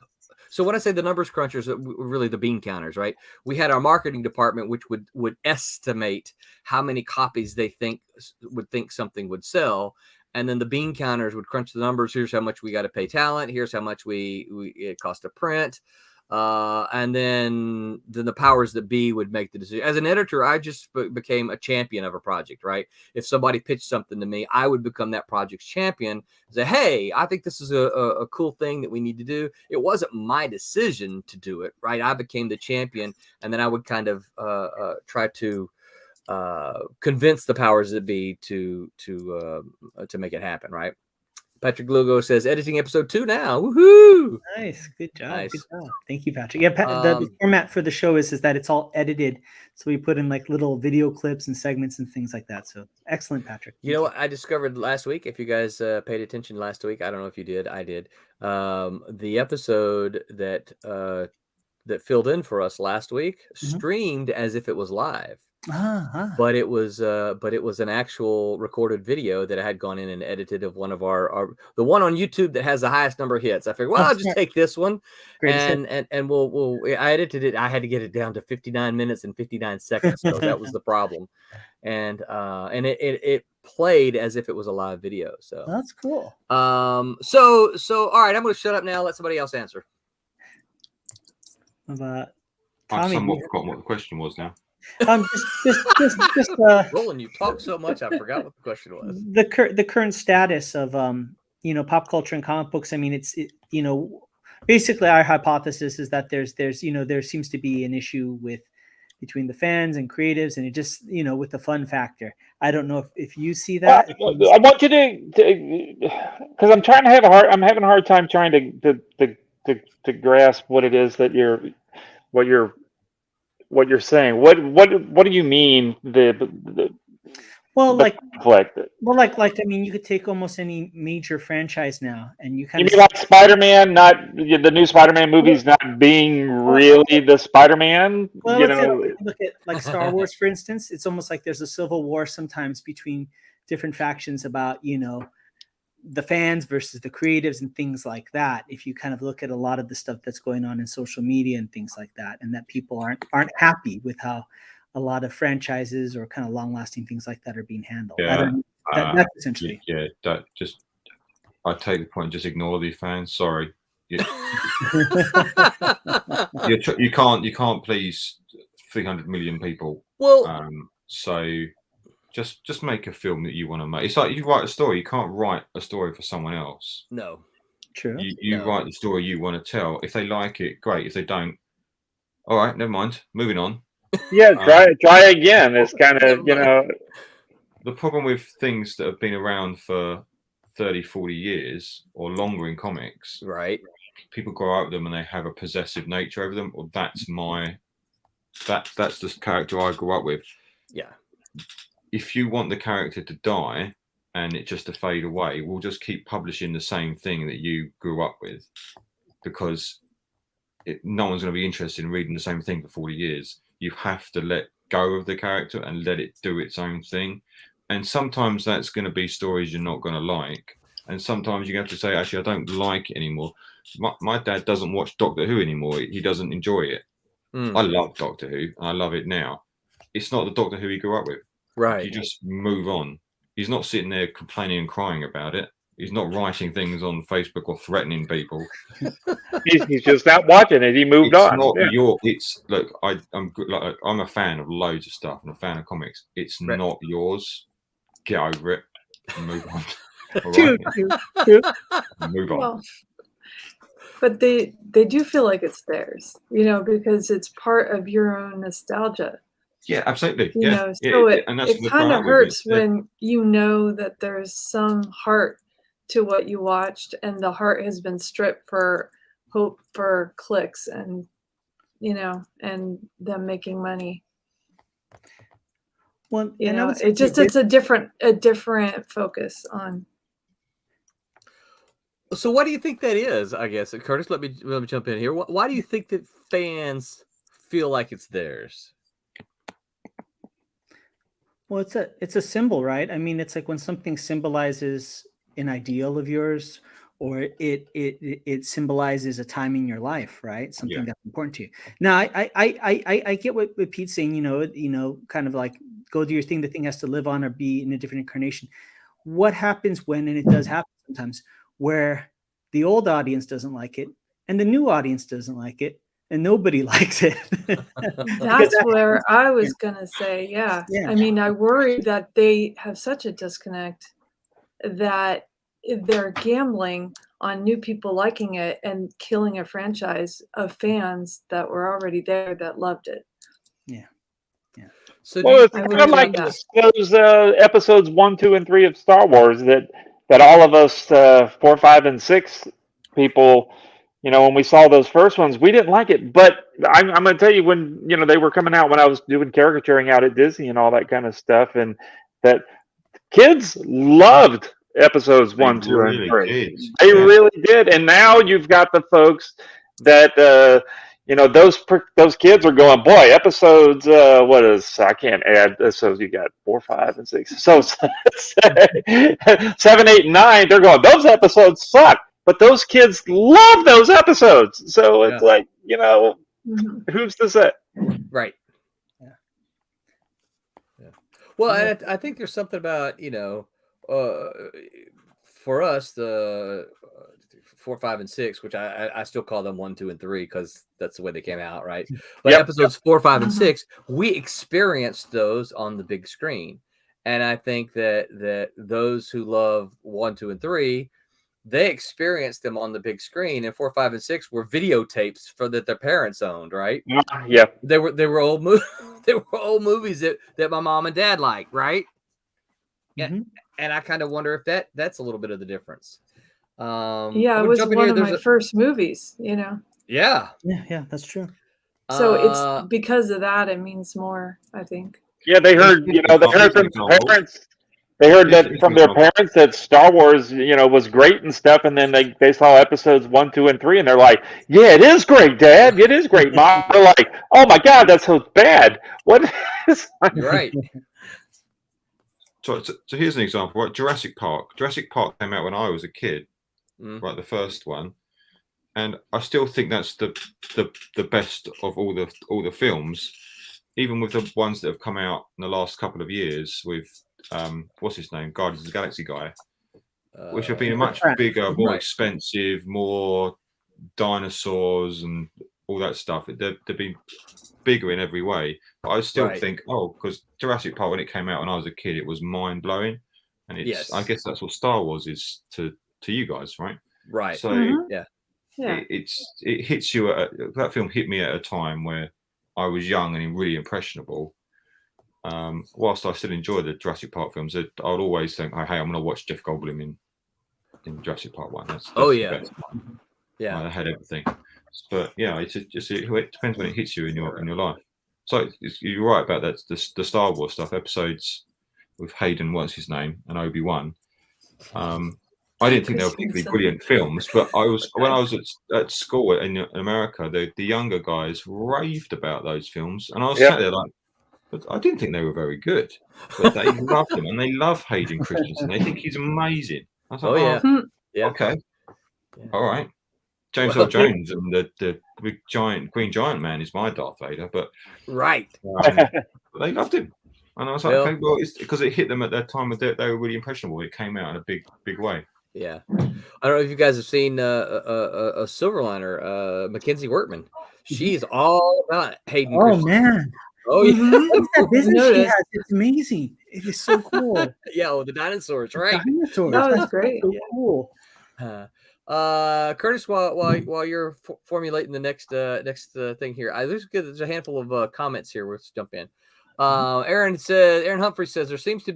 So when I say the numbers crunchers, really the bean counters, right? We had our marketing department, which would estimate how many copies they think something would sell. and then the bean counters would crunch the numbers. Here's how much we got to pay talent. Here's how much it costs to print. And then the powers that be would make the decision. As an editor, I just became a champion of a project, right? If somebody pitched something to me, I would become that project's champion. Say, hey, I think this is a cool thing that we need to do. It wasn't my decision to do it, right? I became the champion, and then I would kind of try to convince the powers that be to make it happen, right? Patrick Lugo says, editing episode 2 now. Woohoo! Nice. Good job. Nice. Good job. Thank you, Patrick. Yeah, the format for the show is that it's all edited. So we put in like little video clips and segments and things like that. So excellent, Patrick. You know what I discovered last week? If you guys paid attention last week, I don't know if you did. I did. The episode that filled in for us last week streamed as if it was live. But it was an actual recorded video that I had gone in and edited of one of the one on YouTube that has the highest number of hits. I figured, well, I'll just take this one, and I edited it. I had to get it down to 59 minutes and 59 seconds, so that was the problem, and it played as if it was a live video. So that's cool. So all right, I'm going to shut up now. Let somebody else answer. Tommy, I somewhat forgot what the question was now. Just Roland, you talk so much, I forgot what the question was. The current status of pop culture and comic books. I mean, basically our hypothesis is that there seems to be an issue between the fans and creatives, and it just with the fun factor. I don't know if you see that. I want you to because I'm having a hard time trying to grasp what it is that you're saying. What do you mean like I mean, you could take almost any major franchise now, and you mean like Spider-Man, not the new Spider-Man movies, not being really the Spider-Man. Well, look at like Star Wars, for instance. It's almost like there's a civil war sometimes between different factions about the fans versus the creatives and things like that. If you kind of look at a lot of the stuff that's going on in social media and things like that, and that people aren't happy with how a lot of franchises or kind of long-lasting things like that are being handled. Yeah, that's essentially. Yeah, that just I take the point. Just ignore the fans. Sorry, you can't please 300 million people. Well, so. Just make a film that you want to make. It's like you write a story. You can't write a story for someone else. No. True. You write the story you want to tell. If they like it, great. If they don't, all right, never mind. Moving on. Yeah, try again. It's kind of, The problem with things that have been around for 30, 40 years or longer in comics, right? People grow up with them and they have a possessive nature over them. Well, that's the character I grew up with. Yeah. If you want the character to die and it just to fade away, we'll just keep publishing the same thing that you grew up with, because no one's going to be interested in reading the same thing for 40 years. You have to let go of the character and let it do its own thing. And sometimes that's going to be stories you're not going to like. And sometimes you have to say, actually, I don't like it anymore. My dad doesn't watch Doctor Who anymore. He doesn't enjoy it. I love Doctor Who, and I love it now. It's not the Doctor Who he grew up with. Right. You just move on. He's not sitting there complaining and crying about it. He's not writing things on Facebook or threatening people. He's just not watching it. He moved on. Look, I'm a fan of loads of stuff and a fan of comics. It's not yours. Get over it and move on. All right? Move on. Well, but they do feel like it's theirs, because it's part of your own nostalgia. Yeah, absolutely. So it kind of hurts when you know that there's some heart to what you watched, and the heart has been stripped for hope for clicks and and them making money. Well, it's a different focus on. So what do you think that is? I guess, Curtis, let me jump in here. Why do you think that fans feel like it's theirs? Well, it's a symbol, right? I mean, it's like when something symbolizes an ideal of yours, or it symbolizes a time in your life, right? Something that's important to you. Now, I get what Pete's saying. Kind of like go do your thing. The thing has to live on or be in a different incarnation. what happens when, and it does happen sometimes, where the old audience doesn't like it and the new audience doesn't like it and nobody likes it. That's where I was going to say, yeah. I mean, I worry that they have such a disconnect that they're gambling on new people liking it and killing a franchise of fans that were already there that loved it. Yeah. So it's kind of like those episodes 1, 2, and 3 of Star Wars that all of us 4, 5, and 6 people, when we saw those first ones, we didn't like it. But I'm going to tell you, when they were coming out, when I was doing caricaturing out at Disney and all that kind of stuff, and that kids loved episodes 1, 2, and 3. They really did. And now you've got the folks that those kids are going, boy, episodes I can't add, so you got 4, 5, and 6, so 7, 8, and 9, they're going, those episodes suck, but those kids love those episodes. So it's like, who's to say? Right. Well, I think there's something about, for us, the 4, 5, and 6, which I still call them 1, 2, and 3 because that's the way they came out, right? But episodes 4, 5, and 6, we experienced those on the big screen, and I think that those who love 1, 2, and 3, they experienced them on the big screen, and 4, 5, and 6 were videotapes that their parents owned, right? Yeah, they were old they were old movies that my mom and dad liked, right? And I kind of wonder if that's a little bit of the difference. It was one of my first movies, Yeah, that's true. So it's because of that, it means more, I think. Yeah, they heard, they heard from their parents. They heard that from their parents that Star Wars, was great and stuff, and then they saw episodes 1, 2, and 3, and they're like, "Yeah, it is great, Dad. It is great, Mom." They're like, "Oh my God, that's so bad." What is? Right. So here's an example, right? Jurassic Park. Jurassic Park came out when I was a kid, right? The first one, and I still think that's the best of all the films, even with the ones that have come out in the last couple of years with what's his name, Guardians of the Galaxy guy, which have been a much bigger, more expensive, more dinosaurs and all that stuff. They've been bigger in every way, but I still think, because Jurassic Park, when it came out when I was a kid, it was mind blowing, and I guess that's what Star Wars is to you guys, right? Right. So it hits you that film hit me at a time where I was young and really impressionable. Whilst I still enjoy the Jurassic Park films, I'd always think, "Hey, I'm going to watch Jeff Goldblum in Jurassic Park 1." That's the best one. I had everything. But it depends when it hits you in your life. So you're right about that. The Star Wars stuff, episodes with Hayden, what's his name, and Obi-Wan. I didn't think they were particularly brilliant films, but when I was at school in America, the younger guys raved about those films, and I was sat there like, but I didn't think they were very good. But they loved them, and they love Hayden Christensen. They think he's amazing. I was like, okay, all right. James Earl Jones and the big giant Green Giant Man is my Darth Vader, but they loved him, and I was like, okay, well, it's because it hit them at that time that they were really impressionable. It came out in a big way. Yeah, I don't know if you guys have seen a Silverliner, Mackenzie Workman. She's all about Hayden. Man! Oh yeah, that business she has, it's amazing. It is so cool. The dinosaurs, right? Dinosaurs. That was great. So cool. Curtis, while you're formulating the next thing here, there's a handful of comments here. Let's jump in. Aaron Humphrey says there seems to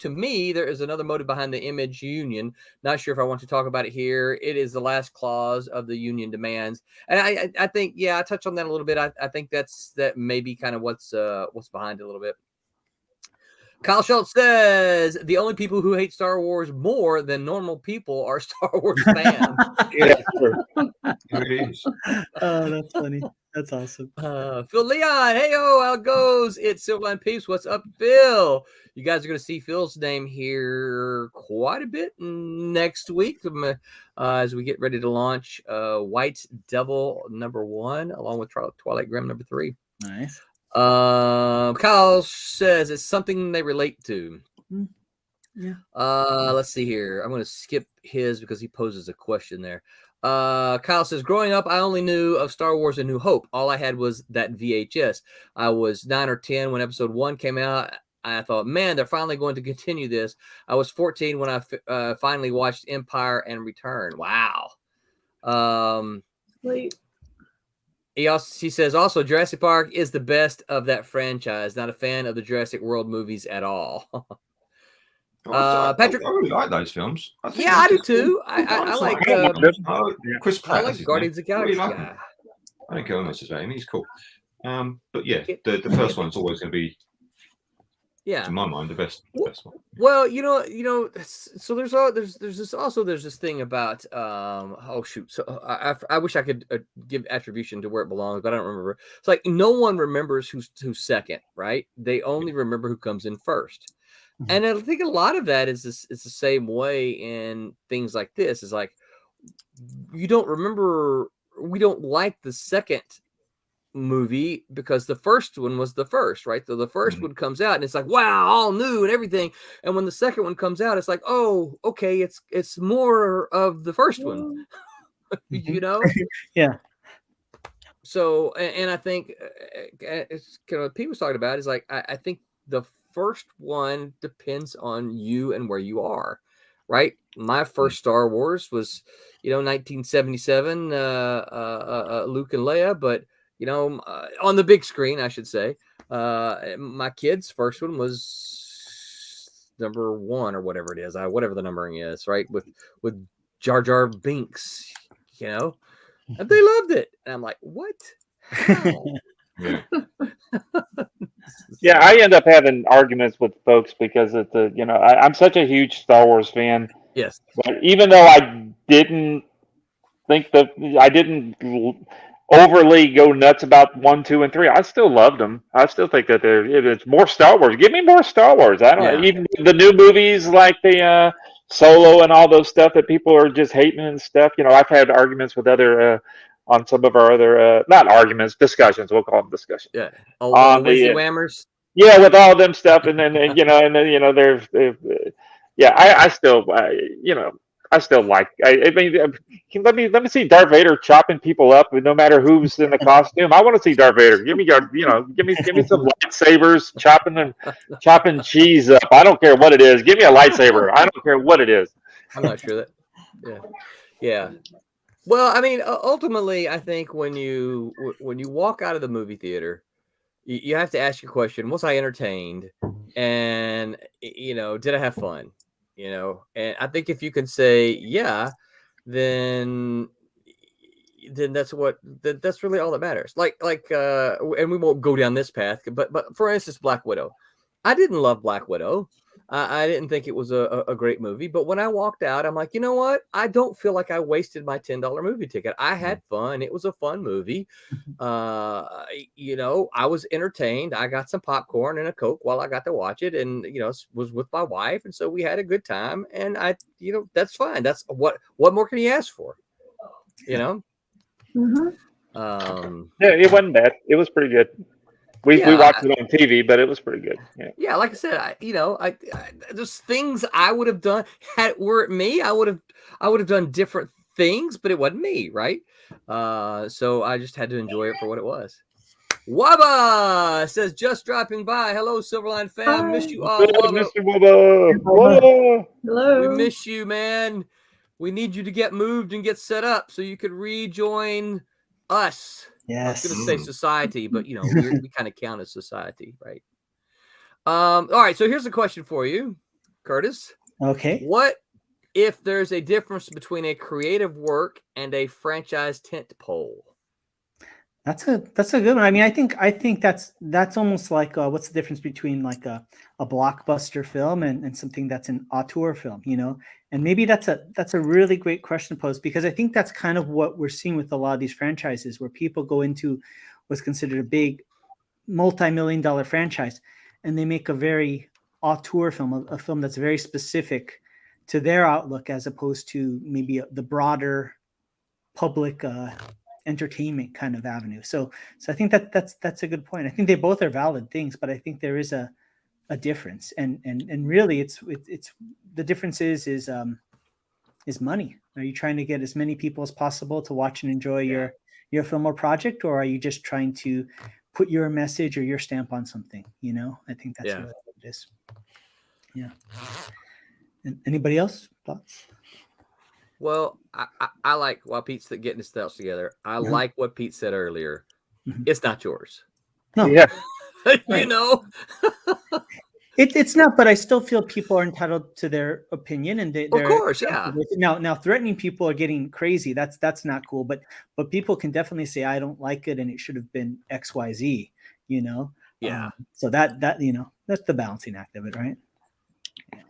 me there is another motive behind the image union. Not sure if I want to talk about it here. It is the last clause of the union demands, and I think I touched on that a little bit. I think that may be kind of what's behind it a little bit. Kyle Schultz says the only people who hate Star Wars more than normal people are Star Wars fans. It is. Oh, that's funny. That's awesome. Phil Leon, hey-o, how it goes? It's Silverline Peeps. What's up, Phil? You guys are going to see Phil's name here quite a bit next week as we get ready to launch White Devil #1 along with Twilight Grim #3. Nice. Kyle says it's something they relate to. Yeah. Let's see here. I'm going to skip his because he poses a question there. Kyle says, growing up, I only knew of Star Wars A New Hope. All I had was that VHS. I was 9 or 10 when episode 1 came out. I thought, man, they're finally going to continue this. I was 14 when I finally watched Empire and Return. Wow. Wait. He says also Jurassic Park is the best of that franchise. Not a fan of the Jurassic World movies at all. Patrick, I really like those films. I do too. I like Chris Pratt. I like Guardians of the Galaxy. Really like I don't care much about him. He's cool. But yeah, the first one's always going to be, to my mind, the best one. Well, so there's this thing about oh shoot. So I wish I could give attribution to where it belongs, but I don't remember. It's like no one remembers who's second, right? They only remember who comes in first. And I think a lot of that is the same way in things like this. Is like we don't like the second movie because the first one was the first, right? So the first one comes out and it's like, wow, all new and everything. And when the second one comes out, it's like, oh, okay, it's more of the first one, Yeah. So, and I think it's kind of what Pete was talking about is like, I think the first one depends on you and where you are, right? My first Star Wars was, 1977, Luke and Leia, but on the big screen, I should say. My kid's first one was number 1 or whatever it is, whatever the numbering is, right? With Jar Jar Binks, and they loved it. And I'm like, what? How? Yeah, I end up having arguments with folks because of I'm such a huge Star Wars fan. Yes. But even though I didn't overly go nuts about 1, 2, and 3, I still loved them. I still think that it's more Star Wars. Give me more Star Wars. I don't even the new movies like the Solo and all those stuff that people are just hating and stuff. I've had arguments with other on some of our other not arguments, discussions. We'll call them discussions. Yeah. On the whammers. Yeah, with all them stuff, and then there's I still I still like. I mean, let me see Darth Vader chopping people up, no matter who's in the costume. I want to see Darth Vader. Give me some lightsabers, chopping cheese up. I don't care what it is. Give me a lightsaber. I don't care what it is. I'm not sure that. Yeah. Well, I mean, ultimately, I think when you walk out of the movie theater, you have to ask your question: was I entertained? And did I have fun? And I think if you can say yeah, then that's really all that matters. Like and we won't go down this path, but for instance, Black Widow. I didn't love Black Widow. I didn't think it was a great movie, but when I walked out, I'm like, you know what? I don't feel like I wasted my $10 movie ticket. I had fun. It was a fun movie. I was entertained. I got some popcorn and a Coke while I got to watch it, and was with my wife, and so we had a good time. And that's fine. That's what more can you ask for? Mm-hmm. Yeah, it wasn't bad. It was pretty good. We watched it on TV, but it was pretty good. Yeah, like I said, I there's things I would have done were it me. I would have done different things, but it wasn't me, right? So I just had to enjoy it for what it was. Waba says, just dropping by. Hello, Silverline fam. Hi. Miss you all. Mr. Waba. Hello. We miss you, man. We need you to get moved and get set up so you could rejoin us. Yes. I was going to say society, but we kind of count as society, right? All right. So here's a question for you, Curtis. Okay. What if there's a difference between a creative work and a franchise tentpole? That's a good one. I mean, I think that's almost like what's the difference between like a blockbuster film and something that's an auteur film, And maybe that's a really great question to pose, because I think that's kind of what we're seeing with a lot of these franchises, where people go into what's considered a big multi-million-dollar franchise, and they make a very auteur film, a film that's very specific to their outlook, as opposed to maybe the broader public entertainment kind of avenue. So I think that's a good point. I think they both are valid things, but I think there is a a difference. And really, it's the difference is money. Are you trying to get as many people as possible to watch and enjoy your film or project, or are you just trying to put your message or your stamp on something? You know, I think that's really what it is. Yeah. And anybody else thoughts? Well, I like, while Pete's getting his thoughts together, I like what Pete said earlier. It's not yours. No. Yeah. You know, it's not, but I still feel people are entitled to their opinion, and of course, yeah. Now threatening people are getting crazy. That's not cool. But people can definitely say, I don't like it, and it should have been X, Y, Z. You know. Yeah. So that you know, that's the balancing act of it, right? Yeah.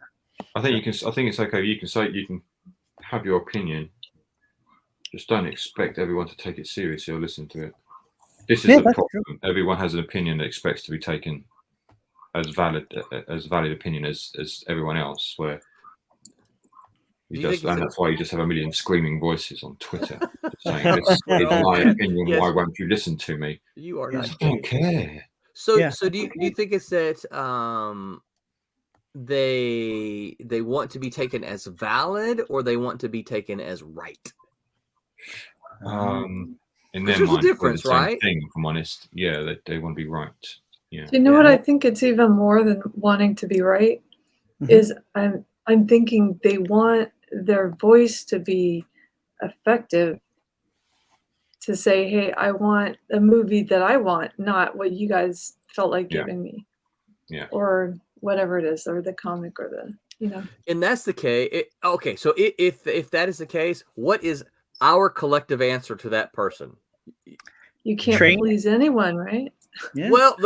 I think it's okay. You can say, you can have your opinion. Just don't expect everyone to take it seriously or listen to it. This is the problem. True. Everyone has an opinion that expects to be taken as valid opinion as everyone else. Where and that's why you just have a million screaming voices on Twitter saying, "This is my opinion. Yes. Why won't you listen to me?" You are not. I don't care. So do you think it's that they want to be taken as valid, or they want to be taken as right? In their mind, a difference, the same right? Thing, if I'm honest. Yeah, they want to be right. Yeah. Do you know what I think? It's even more than wanting to be right. Is I'm thinking they want their voice to be effective, to say, hey, I want a movie that I want, not what you guys felt like giving me. Yeah. Or whatever it is, or the comic, or the, you know. And that's the case. Okay, so if that is the case, what is our collective answer to that person? You can't please anyone, right? Yeah. Well,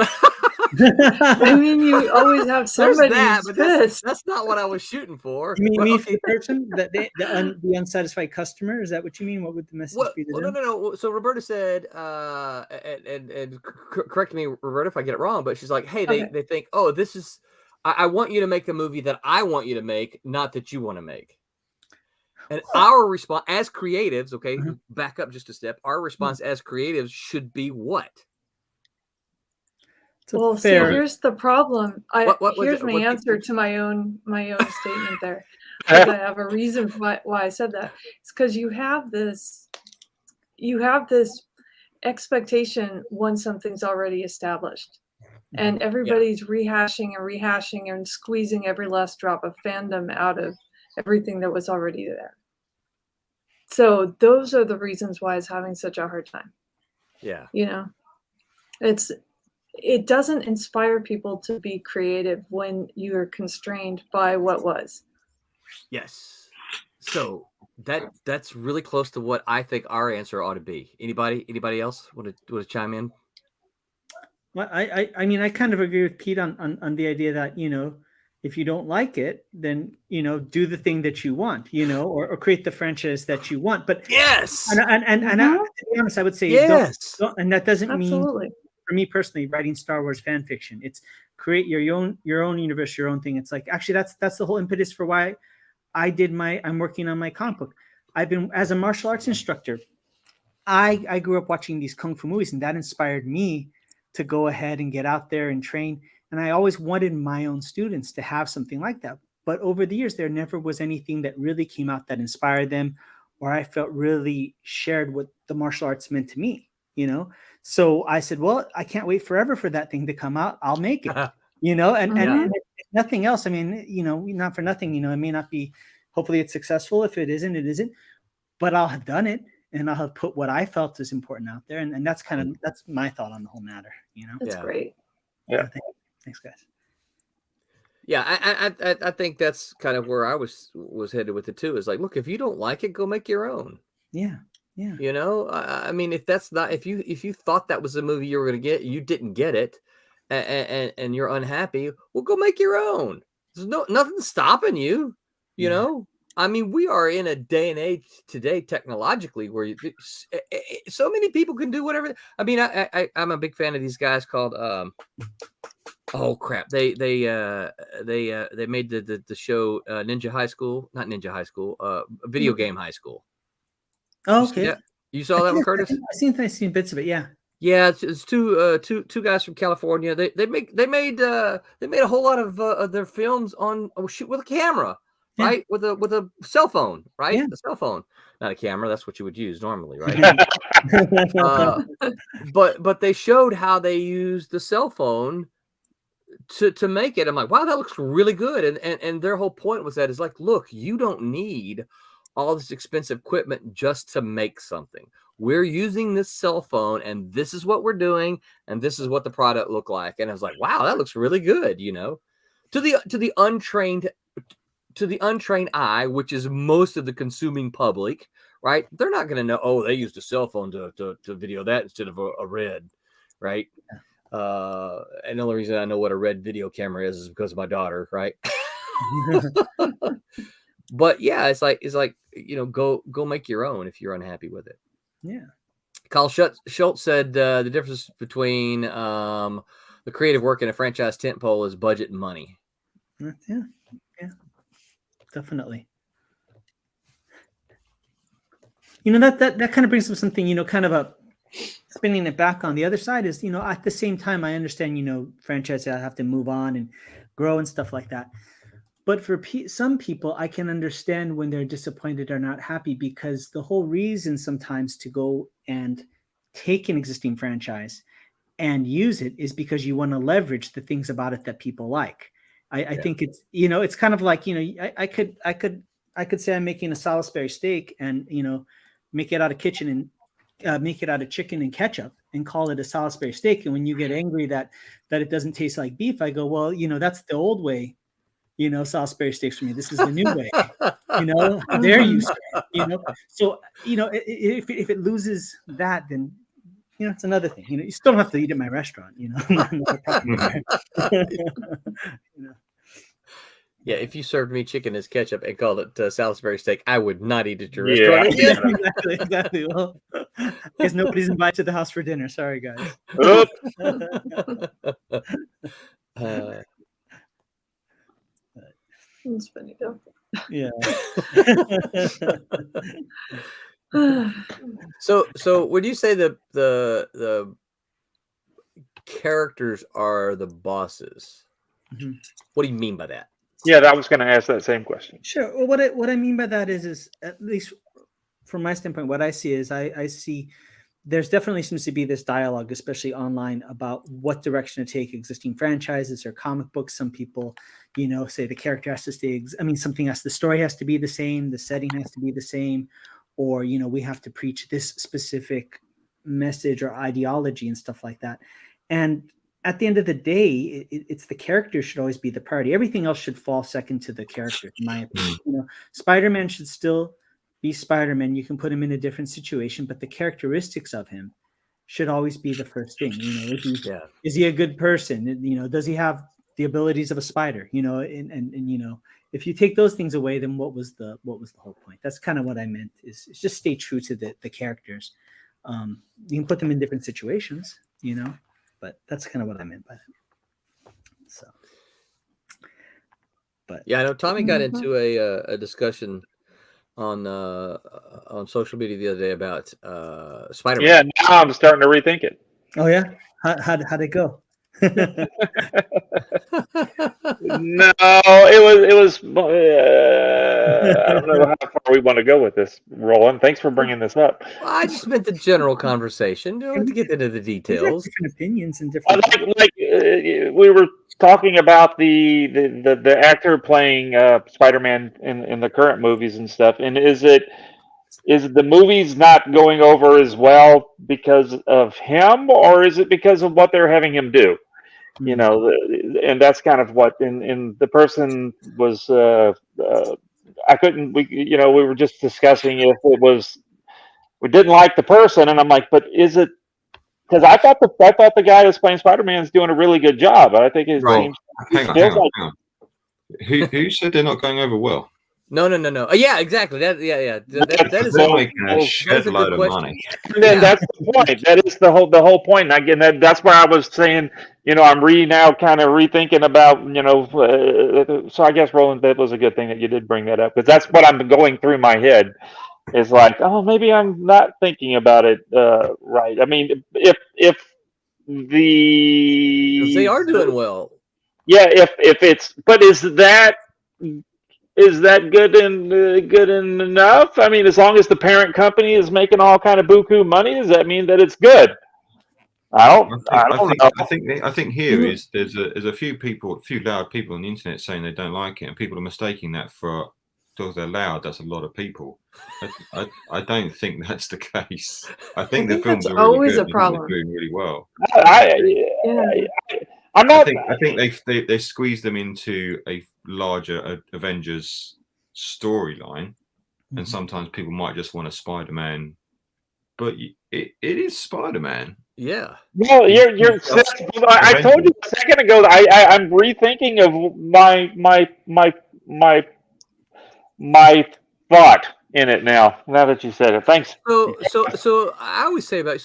I mean, you always have somebody but that's not what I was shooting for. You mean the person, the unsatisfied customer? Is that what you mean? What would the message be to them? No. So Roberta said, and correct me, Roberta, if I get it wrong, but she's like, hey, they think, oh, this is, I want you to make a movie that I want you to make, not that you want to make. And our response as creatives, okay, back up just a step. Our response as creatives should be what? Well, see, here's the problem. Here's my answer to my own statement there. I have a reason why I said that. It's because you have this expectation once something's already established, and everybody's rehashing and squeezing every last drop of fandom out of everything that was already there. So those are the reasons why it's having such a hard time. Yeah. You know, it doesn't inspire people to be creative when you're constrained by what was. Yes. So that's really close to what I think our answer ought to be. Anybody else want to chime in? Well, I mean, I kind of agree with Pete on the idea that, you know, if you don't like it, then, you know, do the thing that you want, you know, or create the franchise that you want. But yes, and to be honest, I would say yes, and that doesn't mean, for me personally, writing Star Wars fan fiction. It's create your own universe, your own thing. It's like, actually, that's the whole impetus for why I'm working on my comic book. I've been, as a martial arts instructor, I grew up watching these kung fu movies, and that inspired me to go ahead and get out there and train. And I always wanted my own students to have something like that. But over the years, there never was anything that really came out that inspired them, or I felt really shared what the martial arts meant to me, you know? So I said, well, I can't wait forever for that thing to come out. I'll make it, you know? And if nothing else, I mean, you know, not for nothing, you know, it may not be, hopefully it's successful. If it isn't, it isn't. But I'll have done it, and I'll have put what I felt is important out there. And that's that's my thought on the whole matter, you know? That's great. Yeah. Thanks, guys. Yeah, I think that's kind of where I was headed with it too. Is like, look, if you don't like it, go make your own. Yeah, yeah. You know, I mean, if you thought that was the movie you were going to get, you didn't get it, and you're unhappy, well, go make your own. There's nothing stopping you. You know, I mean, we are in a day and age today, technologically, where so many people can do whatever. I mean, I'm a big fan of these guys called. Oh crap! They made the show Ninja High School, not Ninja High School, Video Game High School. Oh, okay. You saw that one, Curtis? I've seen bits of it. Yeah. Yeah, it's two guys from California. They made a whole lot of their films on shoot with a camera, right? With a cell phone, right? Yeah. A cell phone, not a camera. That's what you would use normally, right? But they showed how they used the cell phone to make it. I'm like, wow, that looks really good. And their whole point was that is like, look, you don't need all this expensive equipment just to make something. We're using this cell phone, and this is what we're doing, and this is what the product looked like. And I was like, wow, that looks really good, to the untrained eye, which is most of the consuming public, right? They're not going to know, oh, they used a cell phone to video that instead of a red, right? And the only reason I know what a red video camera is because of my daughter, right? But yeah, it's like go make your own if you're unhappy with it. Yeah. Carl Schultz said the difference between the creative work and a franchise tentpole is budget and money. Yeah, definitely. That kind of brings up something, kind of a spinning it back on the other side is, at the same time, I understand, franchises have to move on and grow and stuff like that. But for some people, I can understand when they're disappointed or not happy, because the whole reason sometimes to go and take an existing franchise and use it is because you want to leverage the things about it that people like. I think it's, it's kind of like, I could say I'm making a Salisbury steak and, make it out of chicken and ketchup and call it a Salisbury steak. And when you get angry that it doesn't taste like beef, I go, well, that's the old way. Salisbury steaks for me. This is the new way. They're used to it, So, if it loses that, then it's another thing. You still don't have to eat at my restaurant. Yeah, if you served me chicken as ketchup and called it Salisbury steak, I would not eat at your restaurant again. Exactly. Well, because nobody's invited to the house for dinner. Sorry, guys. It's funny though. Yeah. So would you say the characters are the bosses? Mm-hmm. What do you mean by that? Yeah, I was going to ask that same question. Sure. Well, what I mean by that is at least from my standpoint, what I see is I see there's definitely seems to be this dialogue, especially online, about what direction to take existing franchises or comic books. Some people, say the character has to stay. The story has to be the same, the setting has to be the same, or we have to preach this specific message or ideology and stuff like that. And at the end of the day, it's the character should always be the priority. Everything else should fall second to the character, in my opinion. Spider-Man should still be Spider-Man. You can put him in a different situation, but the characteristics of him should always be the first thing. Is he a good person? Does he have the abilities of a spider? And if you take those things away, then what was the whole point? That's kind of what I meant. Is just stay true to the characters. You can put them in different situations, but that's kind of what I meant by that. So, but yeah, I know Tommy got into a discussion on social media the other day about Spider-Man. Yeah, now I'm starting to rethink it. Oh yeah, how'd it go? No, it was. I don't know how far we want to go with this, Roland. Thanks for bringing this up. Well, I just meant the general conversation. Don't have to get into the details. Different opinions and different. We were talking about the actor playing Spider-Man in the current movies and stuff, and is the movies not going over as well because of him, or is it because of what they're having him do? And that's kind of what in the person was. I couldn't. We were just discussing if it was we didn't like the person, and I'm like, but is it? Because I thought the guy that's playing Spider-Man is doing a really good job. I think his name. Hang on. Who said they're not going over well? No. Yeah, exactly. That is a shed load of money. And then that's the point. That is the whole point. And again, that's where I was saying, I'm kind of rethinking about, so I guess, Roland, that was a good thing that you did bring that up, because that's what I'm going through my head. is like, oh, maybe I'm not thinking about it right. I mean, if Because they the are doing well. yeah, if it's, but is that good enough? I mean, as long as the parent company is making all kind of buku money, does that mean that it's good? I don't know. I think here is there's a few loud people on the internet saying they don't like it, and people are mistaking that for because they're loud. That's a lot of people. I don't think that's the case. I think the films that's are really always good. a problem. They're doing really well. I'm not. I think they squeeze them into a larger Avengers storyline, and sometimes people might just want a Spider-Man, but it is Spider-Man. Yeah. Well, I told you a second ago that I'm rethinking of my thought in it now. Now that you said it, thanks. So I always say about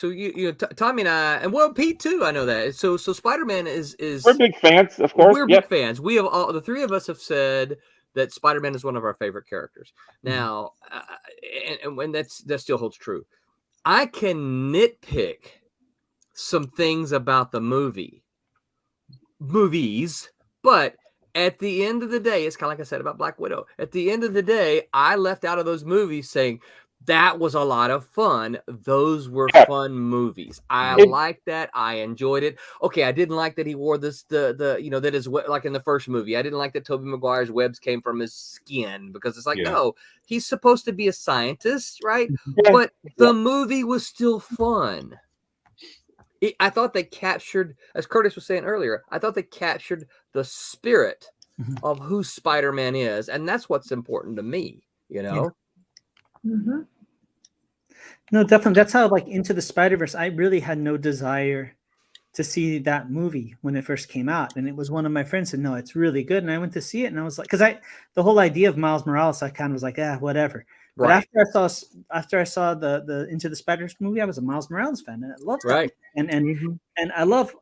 Tommy and I, and well, Pete too. I know that. So Spider-Man is we're big fans, of course. We're big fans. We have all the three of us have said that Spider-Man is one of our favorite characters. Now, and when that still holds true. I can nitpick some things about the movies, but at the end of the day, it's kind of like I said about Black Widow. At the end of the day, I left out of those movies saying that was a lot of fun. Those were fun movies. I liked that. I enjoyed it. Okay, I didn't like that he wore this that is like in the first movie. I didn't like that Tobey Maguire's webs came from his skin because it's like no, he's supposed to be a scientist, right? But the movie was still fun. I thought they captured, as Curtis was saying earlier, I thought they captured the spirit of who Spider-Man is. And that's what's important to me, Mm-hmm. No, definitely. That's how, like, Into the Spider-Verse, I really had no desire to see that movie when it first came out. And it was one of my friends said, no, it's really good. And I went to see it and I was like, because the whole idea of Miles Morales, I kind of was like, whatever. But after I saw the Into the Spider-Verse movie, I was a Miles Morales fan and I loved it. And I love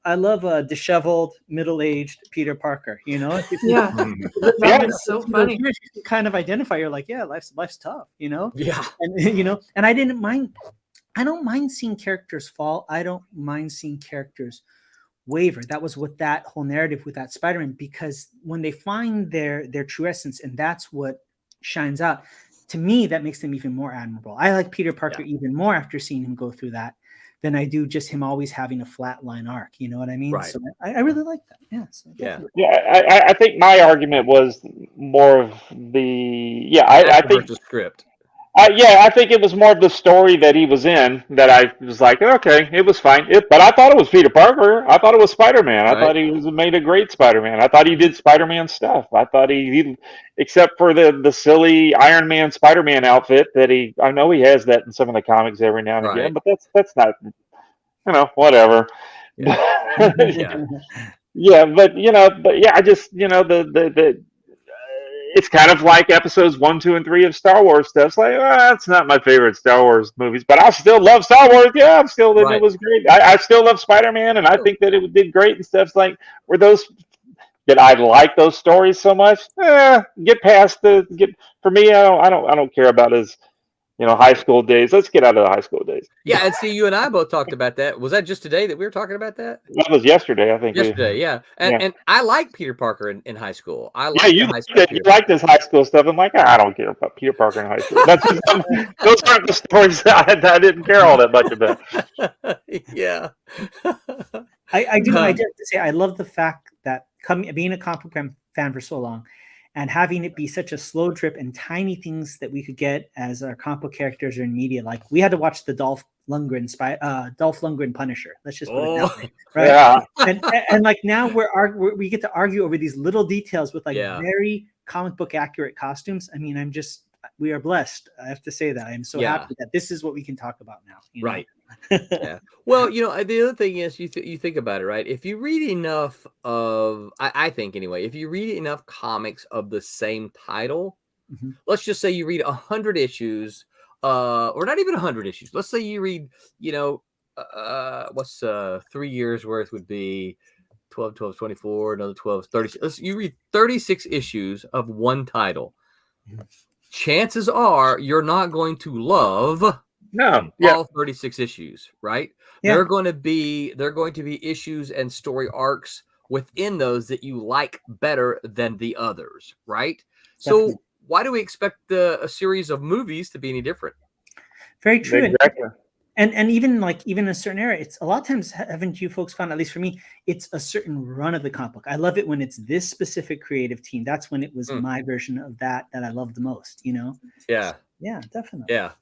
disheveled, middle-aged Peter Parker. That's so funny. You can kind of identify. You're like, life's tough. Yeah, and and I didn't mind. I don't mind seeing characters fall. I don't mind seeing characters waver. That was what that whole narrative with that Spider-Man, because when they find their true essence, and that's what shines out. To me, that makes them even more admirable. I like Peter Parker even more after seeing him go through that than I do just him always having a flat line arc. You know what I mean? Right. So I really like that. I think my argument was more of the I think the script. I think it was more of the story that he was in that I was like, okay, it was fine. But I thought it was Peter Parker. I thought it was Spider-Man. I thought he made a great Spider-Man. I thought he did Spider-Man stuff. I thought he except for the silly Iron Man Spider-Man outfit that I know he has that in some of the comics every now and again, but that's not, whatever. Yeah. I just, it's kind of like episodes 1, 2, and 3 of Star Wars stuff. It's like, that's not my favorite Star Wars movies, but I still love Star Wars. Yeah, I'm still, it was great. I still love Spider-Man, and I think that it did great and stuff. It's like, did I like those stories so much? Get past for me, I don't care about his, high school days. Let's get out of the high school days. Yeah, and see, you and I both talked about that. Was that just today that we were talking about that? That was yesterday, I think. Yesterday, yeah. And I like Peter Parker in high school. You like this high school stuff. I'm like, I don't care about Peter Parker in high school. Those aren't the stories that I didn't care all that much about. Yeah. I do. I just say I love the fact that being a comic book fan for so long, and having it be such a slow drip and tiny things that we could get as our comic book characters or in media. Like we had to watch the Dolph Lundgren Punisher. Let's just put it that way, right? Yeah. And like now we get to argue over these little details with very comic book accurate costumes. I mean, we are blessed. I have to say that I'm so happy that this is what we can talk about now. Right. Yeah. Well, the other thing is you think about it, right? If you read enough of, I think anyway, if you read enough comics of the same title, let's just say you read 100 issues, or not even 100 issues. Let's say you read, what's 3 years worth would be 12, 24, another 12, 30. You read 36 issues of one title. chances are you're not going to love all 36 issues, right? Yeah. There are going to be issues and story arcs within those that you like better than the others, right? Definitely. So why do we expect a series of movies to be any different? Very true. Exactly. And even in a certain era, it's a lot of times, haven't you folks found, at least for me, it's a certain run of the comic book. I love it when it's this specific creative team. That's when it was my version of that I love the most, you know? Yeah. Yeah, definitely. Yeah.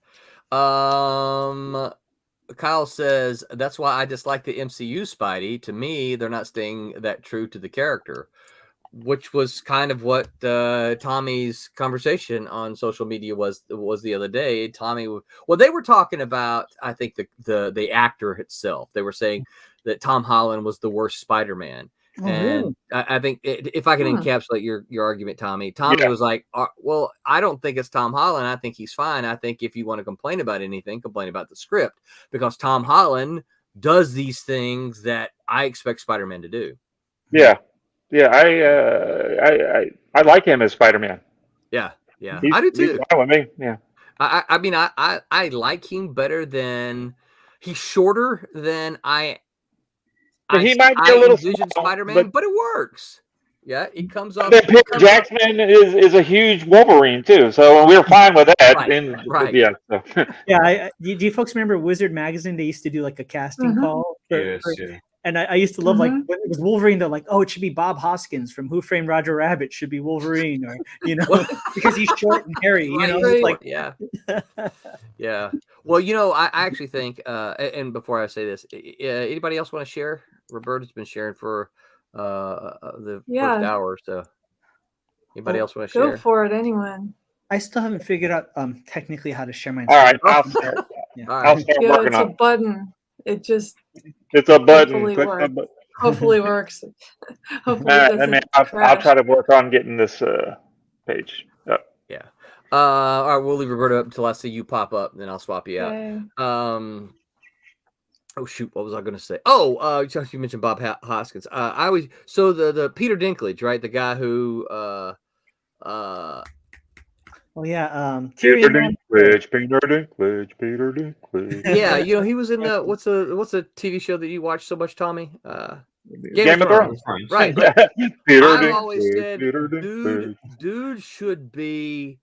Kyle says, that's why I dislike the MCU Spidey. To me, they're not staying that true to the character, which was kind of what Tommy's conversation on social media was the other day. Tommy, well, they were talking about, I think, the actor itself. They were saying that Tom Holland was the worst Spider-Man. Oh, And really? I think if I can encapsulate your argument, Tommy was like, well, I don't think it's Tom Holland. I think he's fine. I think if you want to complain about anything, complain about the script, because Tom Holland does these things that I expect Spider-Man to do. Yeah. Yeah, I like him as Spider-Man. Yeah, I do too. He's fine with me. Yeah. I mean, I like him better than he's shorter than I He might be a little envision small, Spider-Man, but it works. Yeah, it comes up. Peter Jackson is a huge Wolverine too, so we were fine with that. Right. Yeah. So. Yeah. Do you folks remember Wizard Magazine? They used to do like a casting call. Yeah. And I used to love, like, when it was Wolverine, they're like, oh, it should be Bob Hoskins from Who Framed Roger Rabbit should be Wolverine, or, you know, because he's short and hairy, you know, it's like, yeah. Yeah. Well, you know, I actually think, and before I say this, anybody else want to share? Roberta's been sharing for the first hour, so anybody else want to share? Go for it, anyone. I still haven't figured out technically how to share my. All right, I'll start. I'll start working on it. It's a button. It's a button. Hopefully works. Hopefully I'll try to work on getting this page up. Yeah. All right, we'll leave Roberta up until I see you pop up, then I'll swap you out. Oh shoot, what was I going to say? Oh, you mentioned Bob Hoskins. So the Peter Dinklage, right? The guy who Peter Dinklage. Yeah, you know, he was in the what's a TV show that you watch so much, Tommy? Game of Thrones. Right. I've always said, dude should be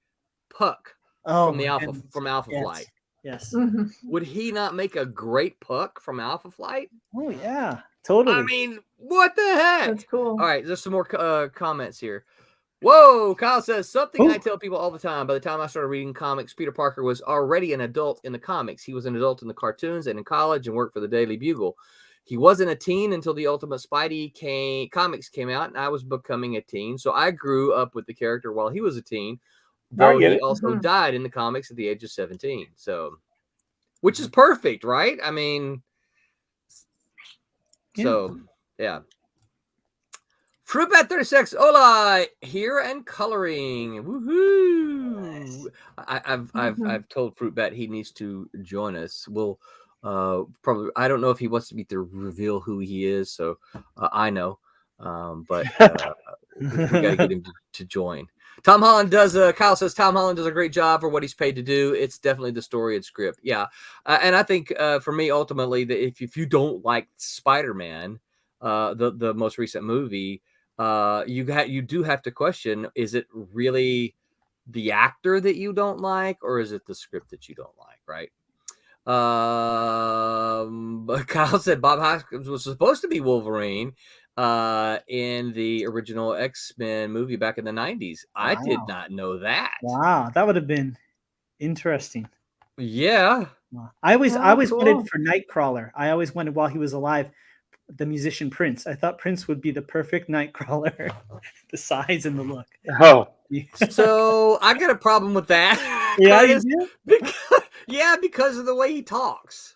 Puck from Alpha Flight. Yes. Would he not make a great Puck from Alpha Flight? Oh yeah, totally. I mean, what the heck? That's cool. All right, there's some more comments here. Whoa, Kyle says something I tell people all the time. By the time I started reading comics, Peter Parker was already an adult in the comics. He was an adult in the cartoons and in college and worked for the Daily Bugle. He wasn't a teen until the Ultimate Spidey comics came out, and I was becoming a teen. So I grew up with the character while he was a teen, though he also died in the comics at the age of 17. So, which is perfect, right? I mean, so yeah. Fruitbat 36, hola, here and coloring. Woohoo! I've told Fruitbat he needs to join us. We'll probably, I don't know if he wants to be to reveal who he is, so I know, but we gotta get him to join. Tom Holland does. Kyle says Tom Holland does a great job for what he's paid to do. It's definitely the story and script, yeah. And I think for me, ultimately, that if you don't like Spider-Man, the most recent movie, you do have to question: is it really the actor that you don't like, or is it the script that you don't like? Right. But Kyle said Bob Hoskins was supposed to be Wolverine in the original X-Men movie back in the 90s. I did not know that. Wow, that would have been interesting. Yeah. I always wanted for Nightcrawler. I always wanted, while he was alive, the musician Prince. I thought Prince would be the perfect Nightcrawler, the size and the look. Oh. So I got a problem with that. Yeah, you do? Because of the way he talks.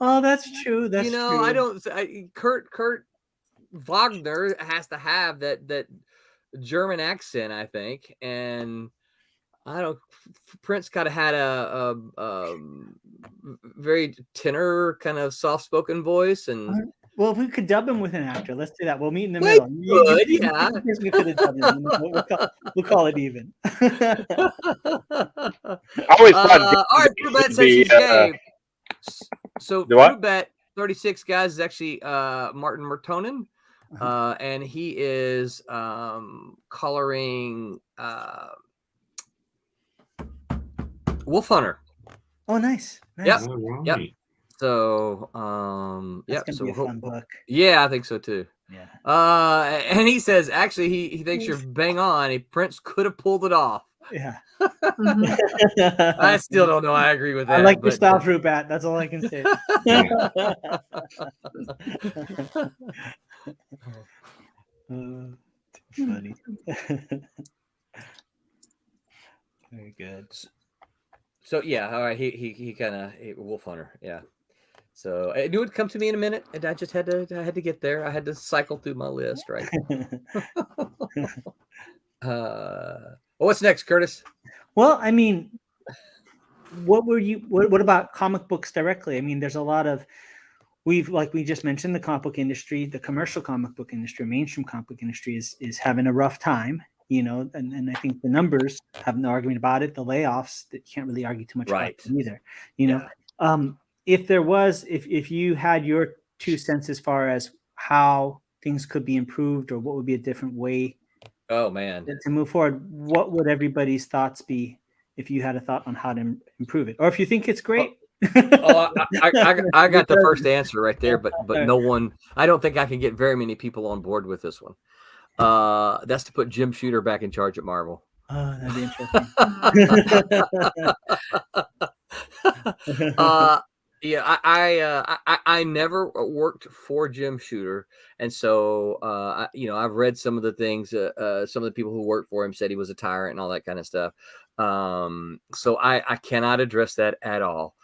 Oh, that's true. That's true. I don't. Kurt Wagner has to have that German accent, I think, and I don't. Prince kind of had a very tenor, kind of soft-spoken voice, and Well, if we could dub him with an actor, let's do that. We'll meet in the middle. Yeah. We could have dubbed him. We'll call it even. I always thought. All right, Fruitbat says he's gay. So Fruitbat 36 guys is actually Martin Mertonen, and he is coloring Wolf Hunter. Oh, nice. Yep. Oh, right. Yep. So, That's gonna be a fun book. Yeah, I think so too. Yeah. And he says actually he thinks you're bang on. Prince could have pulled it off. Yeah. I still don't know. I agree with that. I like your style, Fruitbat. That's all I can say. Too funny. Very good. So yeah, all right. He kind of Wolf Hunter. Yeah. So it would come to me in a minute, and I just had to get there. I had to cycle through my list, right? What's next, Curtis? Well, I mean, what about comic books directly? I mean, there's a lot of like we just mentioned, the comic book industry, the commercial comic book industry, mainstream comic book industry is having a rough time, and I think the numbers have no argument about it. The layoffs, that you can't really argue too much about either, If you had your 2 cents as far as how things could be improved or what would be a different way to move forward, what would everybody's thoughts be if you had a thought on how to improve it? Or if you think it's great? I got the first answer right there, but no one, I don't think I can get very many people on board with this one. That's to put Jim Shooter back in charge at Marvel. Oh, that'd be interesting. Yeah, I never worked for Jim Shooter, and so I've read some of the things. Some of the people who worked for him said he was a tyrant and all that kind of stuff. So I cannot address that at all.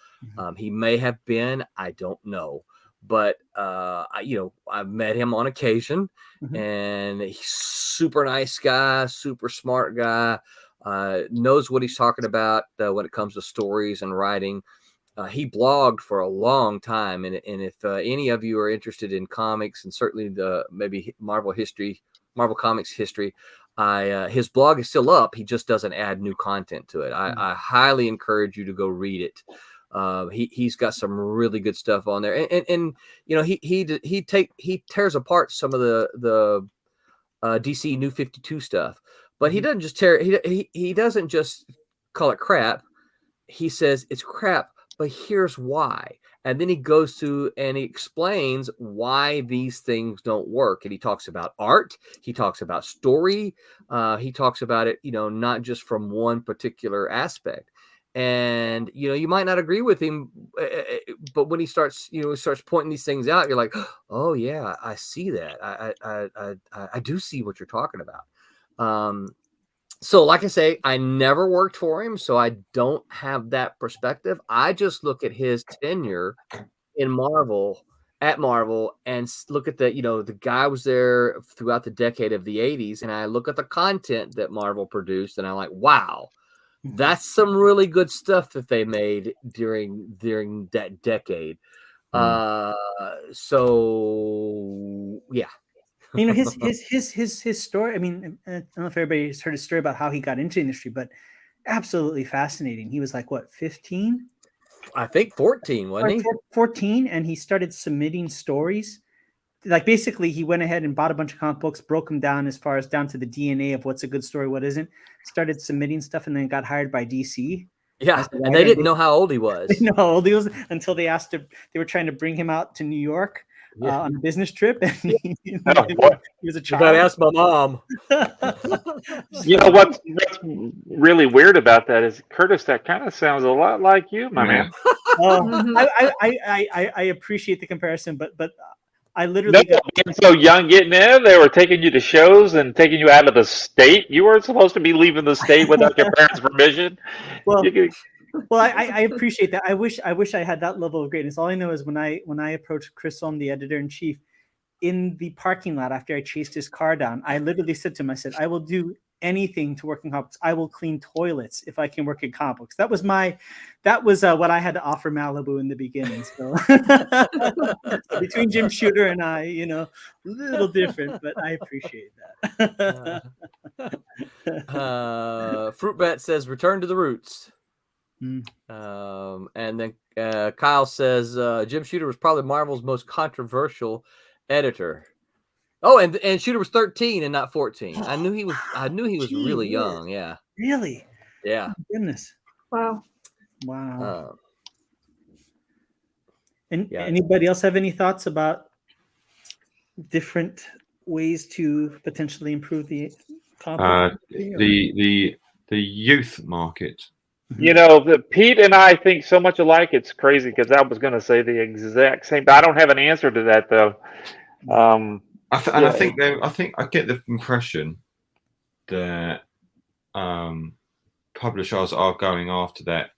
He may have been, I don't know, but I've met him on occasion, and he's super nice guy, super smart guy, knows what he's talking about when it comes to stories and writing. He blogged for a long time, and if any of you are interested in comics and certainly the maybe Marvel Comics history, his blog is still up. He just doesn't add new content to it. I highly encourage you to go read it. He's got some really good stuff on there, and he tears apart some of the DC New 52 stuff, but he doesn't just he doesn't just call it crap. He says it's crap, but here's why. And then he goes through and he explains why these things don't work. And he talks about art. He talks about story. He talks about it, not just from one particular aspect. And, you might not agree with him, but when he starts pointing these things out, you're like, oh yeah, I see that. I do see what you're talking about. So like I say, I never worked for him, so I don't have that perspective. I just look at his tenure in Marvel, and look at the guy was there throughout the decade of the 80s, and I look at the content that Marvel produced, and I'm like, wow, that's some really good stuff that they made during that decade. So yeah. His story. I mean, I don't know if everybody's heard his story about how he got into the industry, but absolutely fascinating. He was like, what, 15? I think 14, wasn't he? 14, and he started submitting stories. Like basically, he went ahead and bought a bunch of comic books, broke them down as far as down to the DNA of what's a good story, what isn't. Started submitting stuff, and then got hired by DC. Yeah, and they didn't know how old he was. They didn't know how old he was until they asked him. They were trying to bring him out to New York. On a business trip, and he was a child. You gotta ask my mom. What's really weird about that is, Curtis, that kind of sounds a lot like you, my man. I appreciate the comparison, but I literally being so young getting in, they were taking you to shows and taking you out of the state. You weren't supposed to be leaving the state without your parents' permission. Well, I appreciate that. I wish I had that level of greatness. All I know is when I approached Chris Holm, the editor-in-chief, in the parking lot after I chased his car down, I literally said to him, I said, I will do anything to work in comics. I will clean toilets if I can work in comics. That was what I had to offer Malibu in the beginning. So between Jim Shooter and I, a little different, but I appreciate that. Fruit Bat says, "Return to the roots." And then Kyle says, Jim Shooter was probably Marvel's most controversial editor. Oh, and Shooter was 13 and not 14. I knew he was really young. Yeah. Really? Yeah. Oh, goodness. Wow. Anybody else have any thoughts about different ways to potentially improve the the youth market? Pete and I think so much alike. It's crazy because I was going to say the exact same. But I don't have an answer to that though. I think I get the impression that publishers are going after that.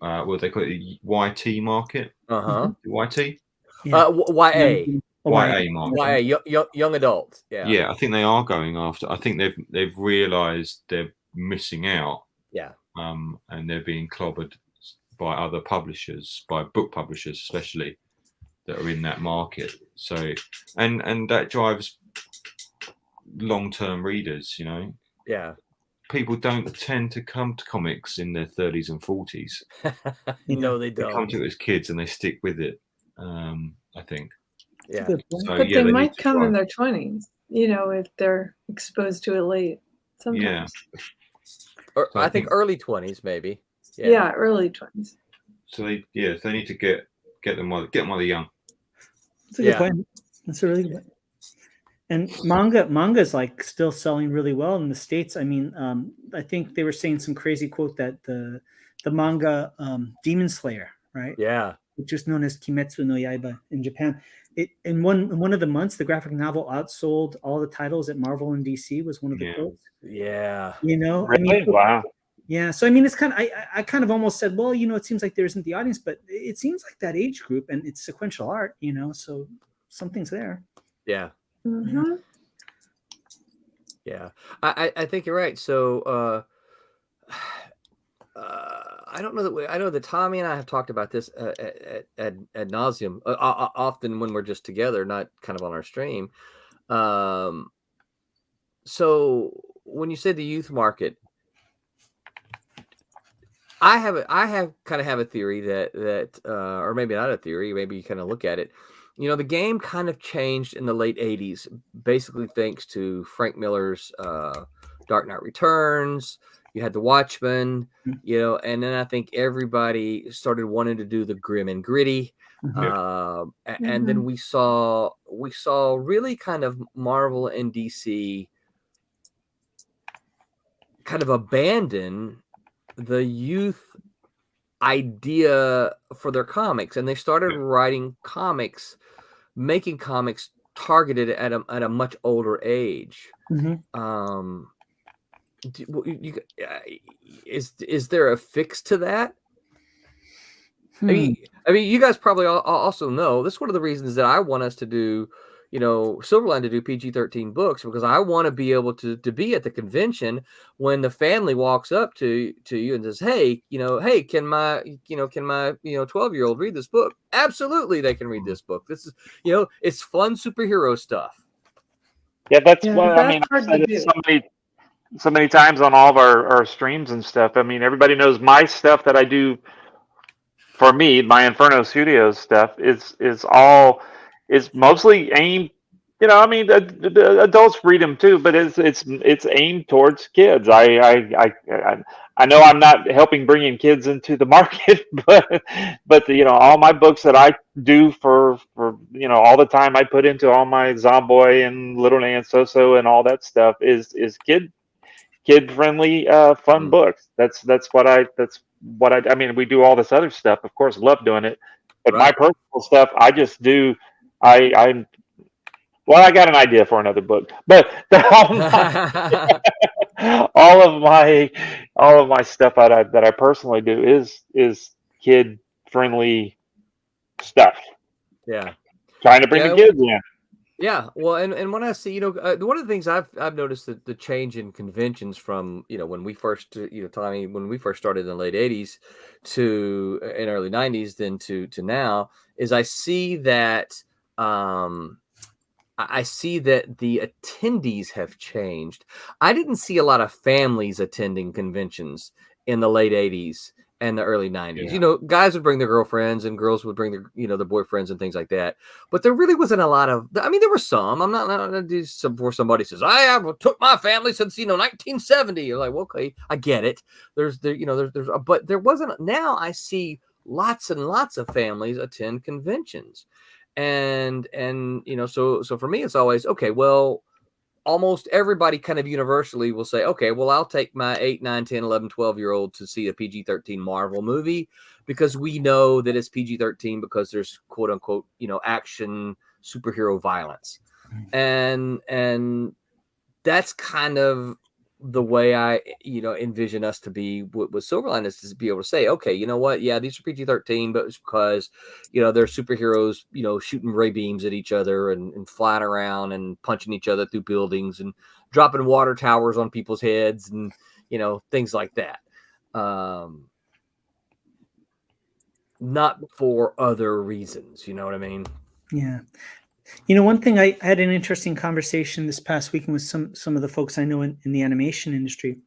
What they call it, the YT market. YT. YA. YA market. YA, young adults. Yeah. Yeah, I think they are going after. I think they've realised they're missing out. Yeah. And they're being clobbered by other publishers, by book publishers especially, that are in that market. So, and that drives long-term readers. Yeah. People don't tend to come to comics in their 30s and 40s. No, they don't. They come to it as kids and they stick with it. I think. Yeah. So, but they might come in their 20s, if they're exposed to it late. Sometimes. Yeah. Or, I think early 20s, maybe. Yeah, early 20s. So they need to get them while they're young. That's a good point. That's a really good point. And manga is like still selling really well in the States. I mean, I think they were saying some crazy quote that the manga Demon Slayer, right? Yeah. Which is known as Kimetsu no Yaiba in Japan. In one of the months, the graphic novel outsold all the titles at Marvel and DC was one of the quotes. Yeah. Really? Wow. Yeah. So I mean, it's kind of I kind of almost said, well, it seems like there isn't the audience, but it seems like that age group, and it's sequential art, so something's there. Yeah. Mm-hmm. Yeah. I think you're right. So I don't know that I know that Tommy and I have talked about this ad nauseum often when we're just together, not kind of on our stream. So when you say the youth market, I kind of have a theory that or maybe not a theory, maybe you kind of look at it. The game kind of changed in the late 80s, basically thanks to Frank Miller's Dark Knight Returns. You had The Watchmen, and then I think everybody started wanting to do the grim and gritty. And then we saw really kind of Marvel and DC kind of abandon the youth idea for their comics, and they started writing comics, making comics targeted at a much older age. Is there a fix to that? I mean, you guys probably also know this is one of the reasons that I want us to do, Silverline to do PG-13 books, because I want to be able to be at the convention when the family walks up to you and says, hey, can my 12-year-old read this book? Absolutely, they can read this book. This is, it's fun superhero stuff. Yeah, that's what I mean. I've said it so many times on all of our streams and stuff. I mean, everybody knows my stuff that I do. For me, my Inferno Studios stuff is mostly aimed. The adults read them too, but it's aimed towards kids. I know I'm not helping bringing kids into the market, but all my books that I do for all the time I put into all my Zomboy and Little Nan So and all that stuff is kid friendly fun books. That's what I mean, we do all this other stuff, of course, love doing it, but my personal stuff I just do. I got an idea for another book, but all of my stuff that I personally do is kid friendly stuff. Yeah, trying to bring the kids in. Yeah, well, and when I see, one of the things I've noticed that the change in conventions from when we first, Tommy, when we first started in the late '80s to in early '90s, then to now, is I see that I see that the attendees have changed. I didn't see a lot of families attending conventions in the late '80s and the early '90s. Yeah. Guys would bring their girlfriends and girls would bring their boyfriends and things like that. But there really wasn't a lot of. I mean, there were some. I'm not going to do some before somebody says I have took my family since 1970. You're like, well, okay, I get it. There's but there wasn't. Now I see lots and lots of families attend conventions. And so for me it's always okay, well, almost everybody kind of universally will say, okay, well, I'll take my 8, 9, 10, 11, 12-year-old to see a PG-13 Marvel movie because we know that it's PG-13 because there's quote unquote action, superhero violence. And that's kind of the way I, envision us to be with Silverline, is to be able to say, okay, you know what? Yeah, these are PG-13, but it's because, they're superheroes, shooting ray beams at each other and flying around and punching each other through buildings and dropping water towers on people's heads and, things like that. Not for other reasons, you know what I mean? Yeah. One thing, I had an interesting conversation this past weekend with some of the folks I know in the animation industry,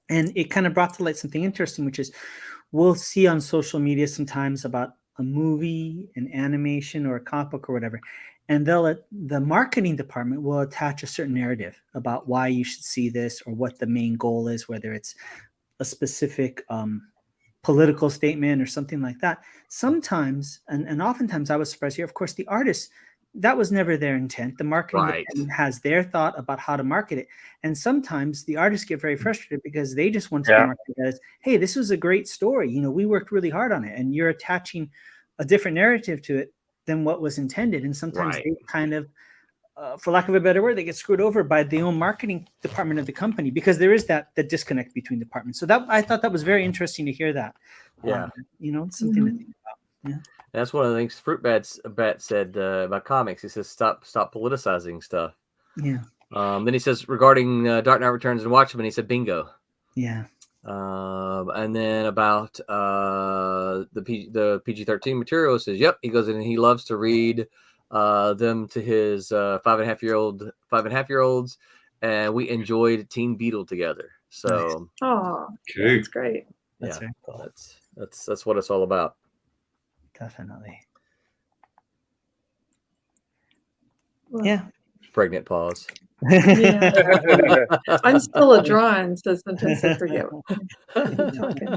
and it kind of brought to light something interesting, which is we'll see on social media sometimes about a movie, an animation, or a comic book or whatever, and the marketing department will attach a certain narrative about why you should see this or what the main goal is, whether it's a specific political statement or something like that. Sometimes, and oftentimes I was surprised here, of course, the artists, that was never their intent. The marketing department has their thought about how to market it. And sometimes the artists get very frustrated because they just want to be marketed as, hey, this was a great story. We worked really hard on it. And you're attaching a different narrative to it than what was intended. And sometimes they kind of, for lack of a better word, they get screwed over by the own marketing department of the company because there is the disconnect between departments. So that I thought that was very interesting to hear that. Yeah. It's something to think about. Yeah. That's one of the things Fruit Bat said about comics. He says, stop politicizing stuff. Yeah. Then he says regarding Dark Knight Returns and Watchmen, he said bingo. Yeah. And then about the PG-13 material, says, yep. He goes in and he loves to read them to his 5.5-year-olds, and we enjoyed Teen Beetle together. So, that's great. That's very cool. That's what it's all about. Definitely. Well, yeah. Pregnant pause. Yeah. I'm still a drawing, so sometimes I forget what I'm talking.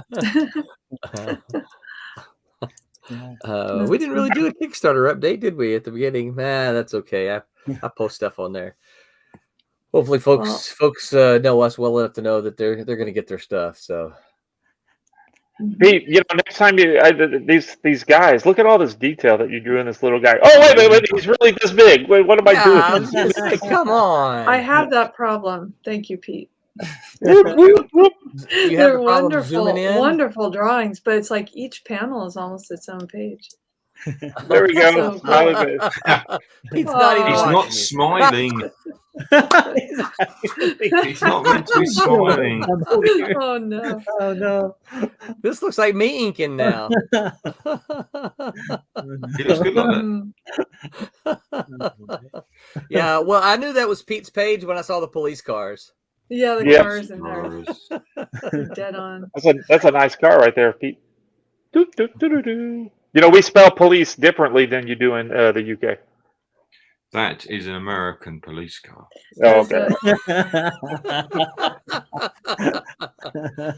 We didn't really do a Kickstarter update, did we, at the beginning? That's okay. I post stuff on there. Hopefully, folks know us well enough to know that they're going to get their stuff. So, Pete, next time these guys, look at all this detail that you drew in this little guy. Oh, wait, he's really this big. Wait, what am I doing? Come on. I have that problem. Thank you, Pete. They're wonderful drawings, but it's like each panel is almost its own page. There we go. He's not smiling. He's not meant to be smiling. Oh no! Oh no! This looks like me inking now. He looks good like that. Yeah, well, I knew that was Pete's page when I saw the police cars. Yeah, the cars in there. Dead on. That's a nice car right there, Pete. Doo, doo, doo, doo, doo. We spell police differently than you do in the UK. That is an American police car. Oh, okay.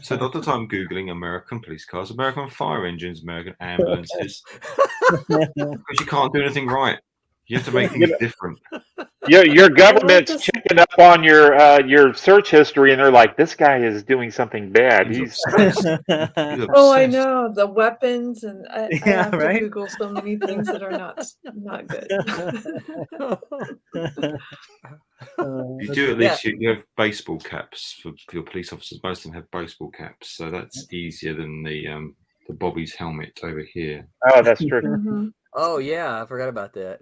So not the time Googling American police cars, American fire engines, American ambulances. Because you can't do anything right. You have to make things different. Your government's checking up on your search history, and they're like, "This guy is doing something bad." He's oh, I know the weapons, and I have to Google so many things that are not good. You do at least you have baseball caps for your police officers. Most of them have baseball caps, so that's easier than the Bobby's helmet over here. Oh, that's true. Mm-hmm. Oh yeah, I forgot about that.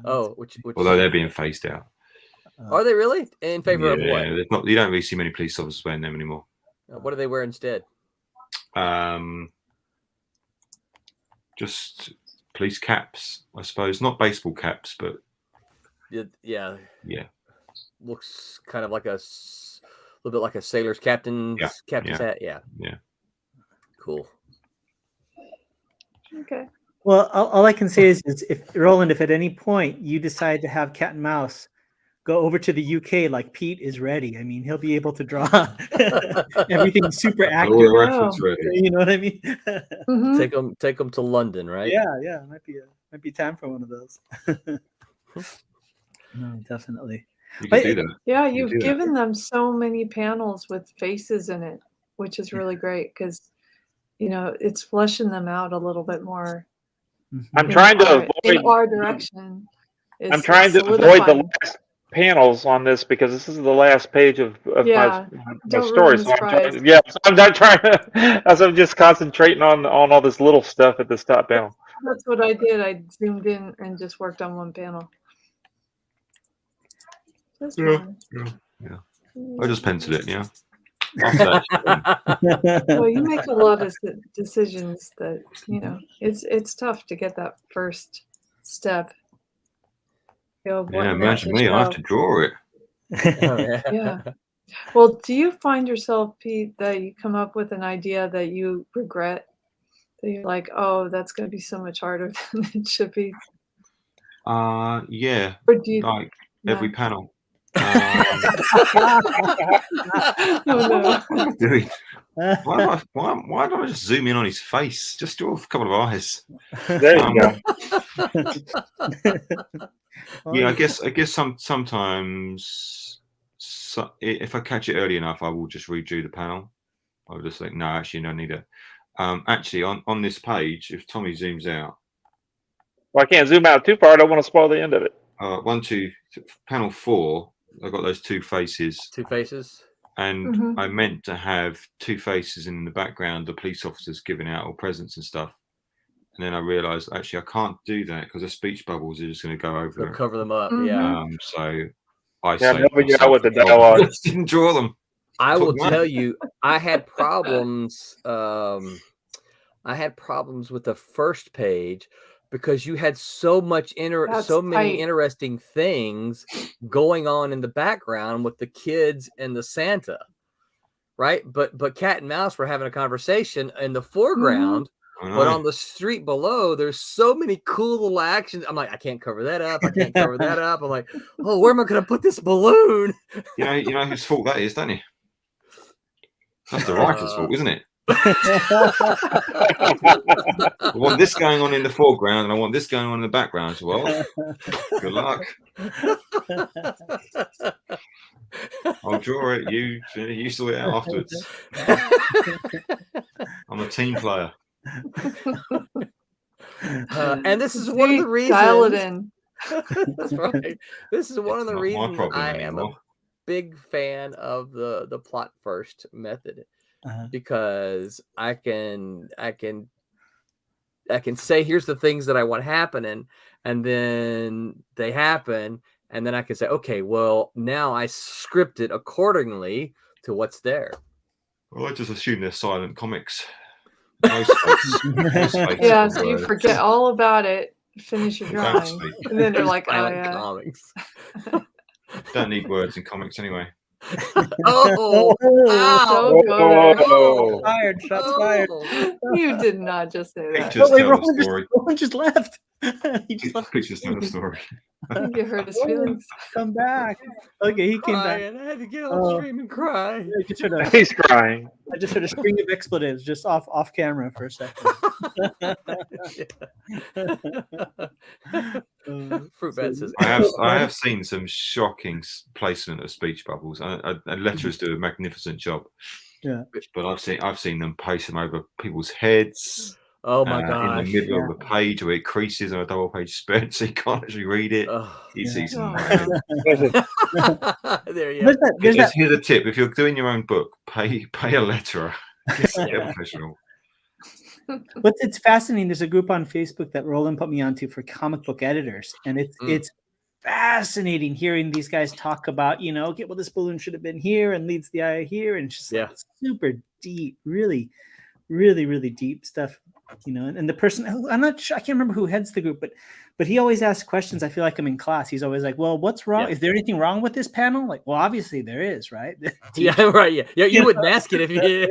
Oh, which although they're being phased out. Are they really in favor of what? Not, you don't really see many police officers wearing them anymore. What do they wear instead? Just police caps, I suppose. Not baseball caps, but yeah. Looks kind of like a little bit like a sailor's captain's hat. Yeah. Cool. Okay. Well, all I can say is if Roland, if at any point you decide to have cat and mouse, go over to the UK. Like Pete is ready. I mean, he'll be able to draw everything super accurate. All the reference ready. You know what I mean? Take them to London, right? Yeah. Might be time for one of those. No, definitely. You can do that. Yeah, you've given them so many panels with faces in it, which is really great because it's fleshing them out a little bit more. I'm trying to avoid in our direction. I'm trying to avoid the last panels on this because this is the last page of my story. So I'm not trying to. As I'm just concentrating on all this little stuff at this top panel. That's what I did. I zoomed in and just worked on one panel. Yeah. I just penciled it. Yeah. Well, you make a lot of decisions that it's tough to get that first step. Imagine me. I have to draw it. Yeah. Well, do you find yourself, Pete, that you come up with an idea that you regret? That you're like, oh, that's going to be so much harder than it should be. Yeah. Or do you like every panel? Oh, no. Why don't I just zoom in on his face? Just draw a couple of eyes. There you go. Yeah, I guess sometimes if I catch it early enough, I will just redo the panel. I'll just think, no, actually, no, I need it. Actually, on this page, if Tommy zooms out, well, I can't zoom out too far. I don't want to spoil the end of it. Panel 4. I've got those two faces. Two faces. And I meant to have two faces in the background, the police officers giving out all presents and stuff. And then I realised, actually, I can't do that because the speech bubbles are just going to go over. They'll cover them up, yeah. So I helping you out with the dialogue. I just didn't draw them. I will tell you, I had problems. I had problems with the first page because you had so many interesting things going on in the background with the kids and the Santa, right? But Cat and Mouse were having a conversation in the foreground, but on the street below, there's so many cool little actions. I'm like, I can't cover that up. I can't cover that up. I'm like, oh, where am I going to put this balloon? You know whose fault that is, don't you? That's the writer's fault, isn't it? I want this going on in the foreground and I want this going on in the background as well. Good luck. I'll draw it. You sort it out afterwards. I'm a team player. And this is one of the reasons. Dial it in. That's right. This is one of the reasons I am a big fan of the plot first method. Because I can say here's the things that I want happening, and then they happen, and then I can say, okay, well now I script it accordingly to what's there. Well, I just assume they're silent comics. Yeah, so you forget all about it, finish your drawing, and then they're like, oh yeah. Comics. Don't need words in comics anyway. Oh, fired! Shots fired! You did not just say that. Roland just left. He just left. Pictures tell the story. I think you hurt his feelings. Come back. Okay, he came back. I had to get on stream and cry. He's crying. I just heard a string of expletives just off camera for a second. Fruit Bat says, I have seen some shocking placement of speech bubbles. And letterers do a magnificent job. Yeah, but I've seen them paste them over people's heads. Oh my god! In the middle of the page where it creases on a double page spread, so you can't actually read it. It's easy. There you go. Here's a tip: if you're doing your own book, pay a letterer. Get professional. But it's fascinating. There's a group on Facebook that Roland put me onto for comic book editors, and it's fascinating hearing these guys talk about, okay, well, this balloon should have been here and leads the eye here, and it's just like super deep, really, really, really deep stuff, And the person, I'm not sure, I can't remember who heads the group, but he always asks questions. I feel like I'm in class. He's always like, "Well, what's wrong? Is there anything wrong with this panel?" Like, well, obviously there is, right? Yeah, right. Yeah, you wouldn't ask it if you did.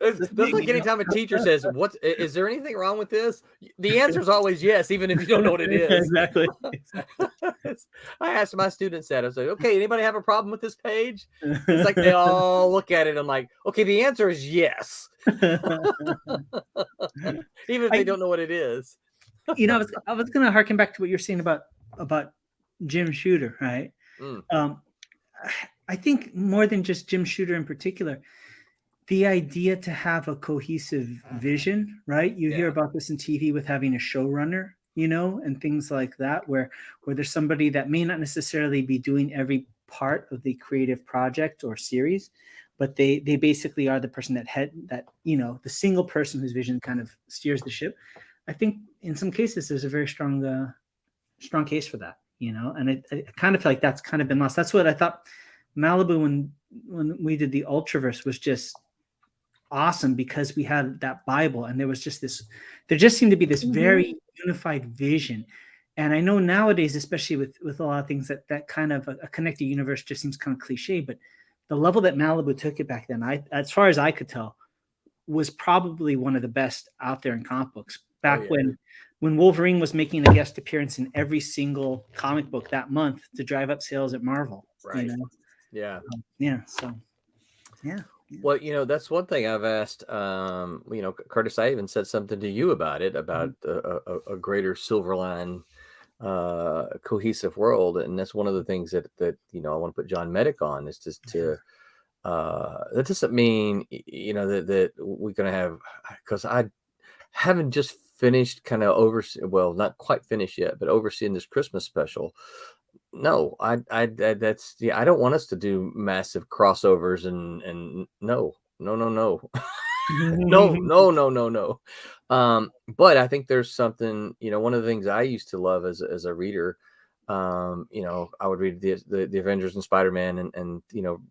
That's like anytime a teacher says, "What is there anything wrong with this?" The answer is always yes, even if you don't know what it is. Exactly. I asked my students that. I was like, "Okay, anybody have a problem with this page?" It's like they all look at it. I'm like, "Okay, the answer is yes." Even if they don't know what it is. I was going to harken back to what you're saying about Jim Shooter, right? I think more than just Jim Shooter in particular, the idea to have a cohesive vision, right? You hear about this in TV with having a showrunner, and things like that, where there's somebody that may not necessarily be doing every part of the creative project or series, but they basically are the person that the single person whose vision kind of steers the ship. I think in some cases there's a very strong case for that, and I kind of feel like that's kind of been lost. That's what I thought Malibu when we did the Ultraverse was just awesome, because we had that Bible, and there just seemed to be this very unified vision. And I know nowadays, especially with a lot of things, that kind of a connected universe just seems kind of cliche, but the level that Malibu took it back then, as far as I could tell, was probably one of the best out there in comic books. Back when Wolverine was making a guest appearance in every single comic book that month to drive up sales at Marvel. Right. Yeah. So, yeah. Well, that's one thing I've asked. Curtis, I even said something to you about it, about a greater Silverline cohesive world, and that's one of the things that I want to put John Medic on, is just to that doesn't mean that we're going to have, because I haven't just finished kind of not quite finished yet, but overseeing this Christmas special. No, I don't want us to do massive crossovers and no. No. No. But I think there's something, one of the things I used to love as a reader, I would read the Avengers and Spider-Man and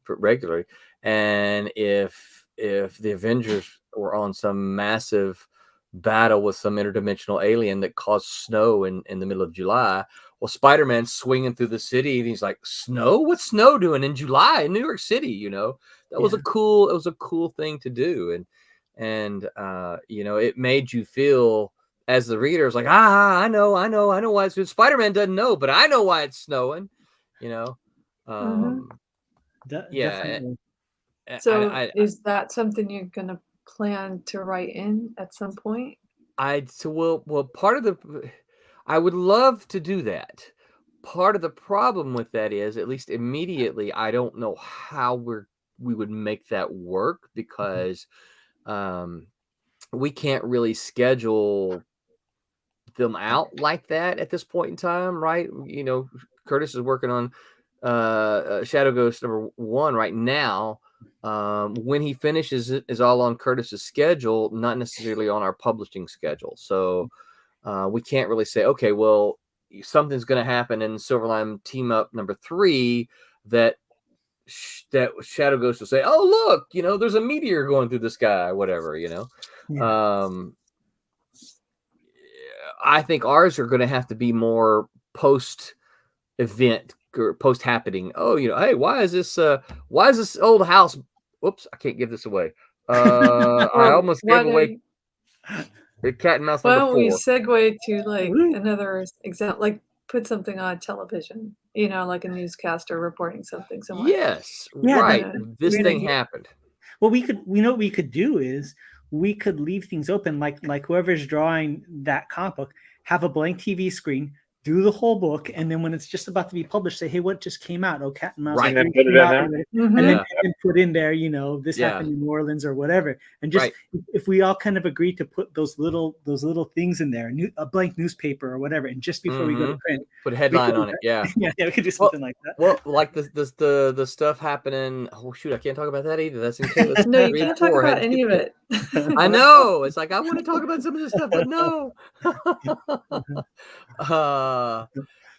regularly. And if the Avengers were on some massive battle with some interdimensional alien that caused snow in the middle of July, well, Spider-Man's swinging through the city and he's like, "Snow? What's snow doing in July in New York City?" That was a cool thing to do. And it made you feel, as the reader, is like, I know why it's good. Spider-Man doesn't know, but I know why it's snowing, Definitely. So is that something you're going to plan to write in at some point? Part of I would love to do that. Part of the problem with that is, at least immediately, I don't know how we would make that work, because we can't really schedule them out like that at this point in time, right? Curtis is working on Shadow Ghost #1 right now. When he finishes it is all on Curtis's schedule, not necessarily on our publishing schedule. So we can't really say, okay, well, something's going to happen in Silverline Team Up #3 that Shadow Ghost will say, "Oh, look, there's a meteor going through the sky," whatever, I think ours are going to have to be more post-event or post-happening. Oh, hey, why is this old house? Whoops, I can't give this away. I almost gave away the cat and mouse Why number don't 4. we segue to another example, like put something on television, like a newscaster reporting something somewhere. Yes, right. This thing happened. Well, what we could do is we could leave things open, like whoever's drawing that comic book, have a blank TV screen, do the whole book, and then when it's just about to be published, say, "Hey, what just came out?" Oh, Cat and Mouse. Right. And put it in there. And then put in there, this happened in New Orleans or whatever. And just if we all kind of agree to put those little things in there, a blank newspaper or whatever, and just before we go to print, put a headline on it. Yeah, we could do something like that. Well, like the stuff happening. Oh shoot, I can't talk about that either. That's included. No, you can't talk about any of it. I know. It's like I want to talk about some of this stuff, but no.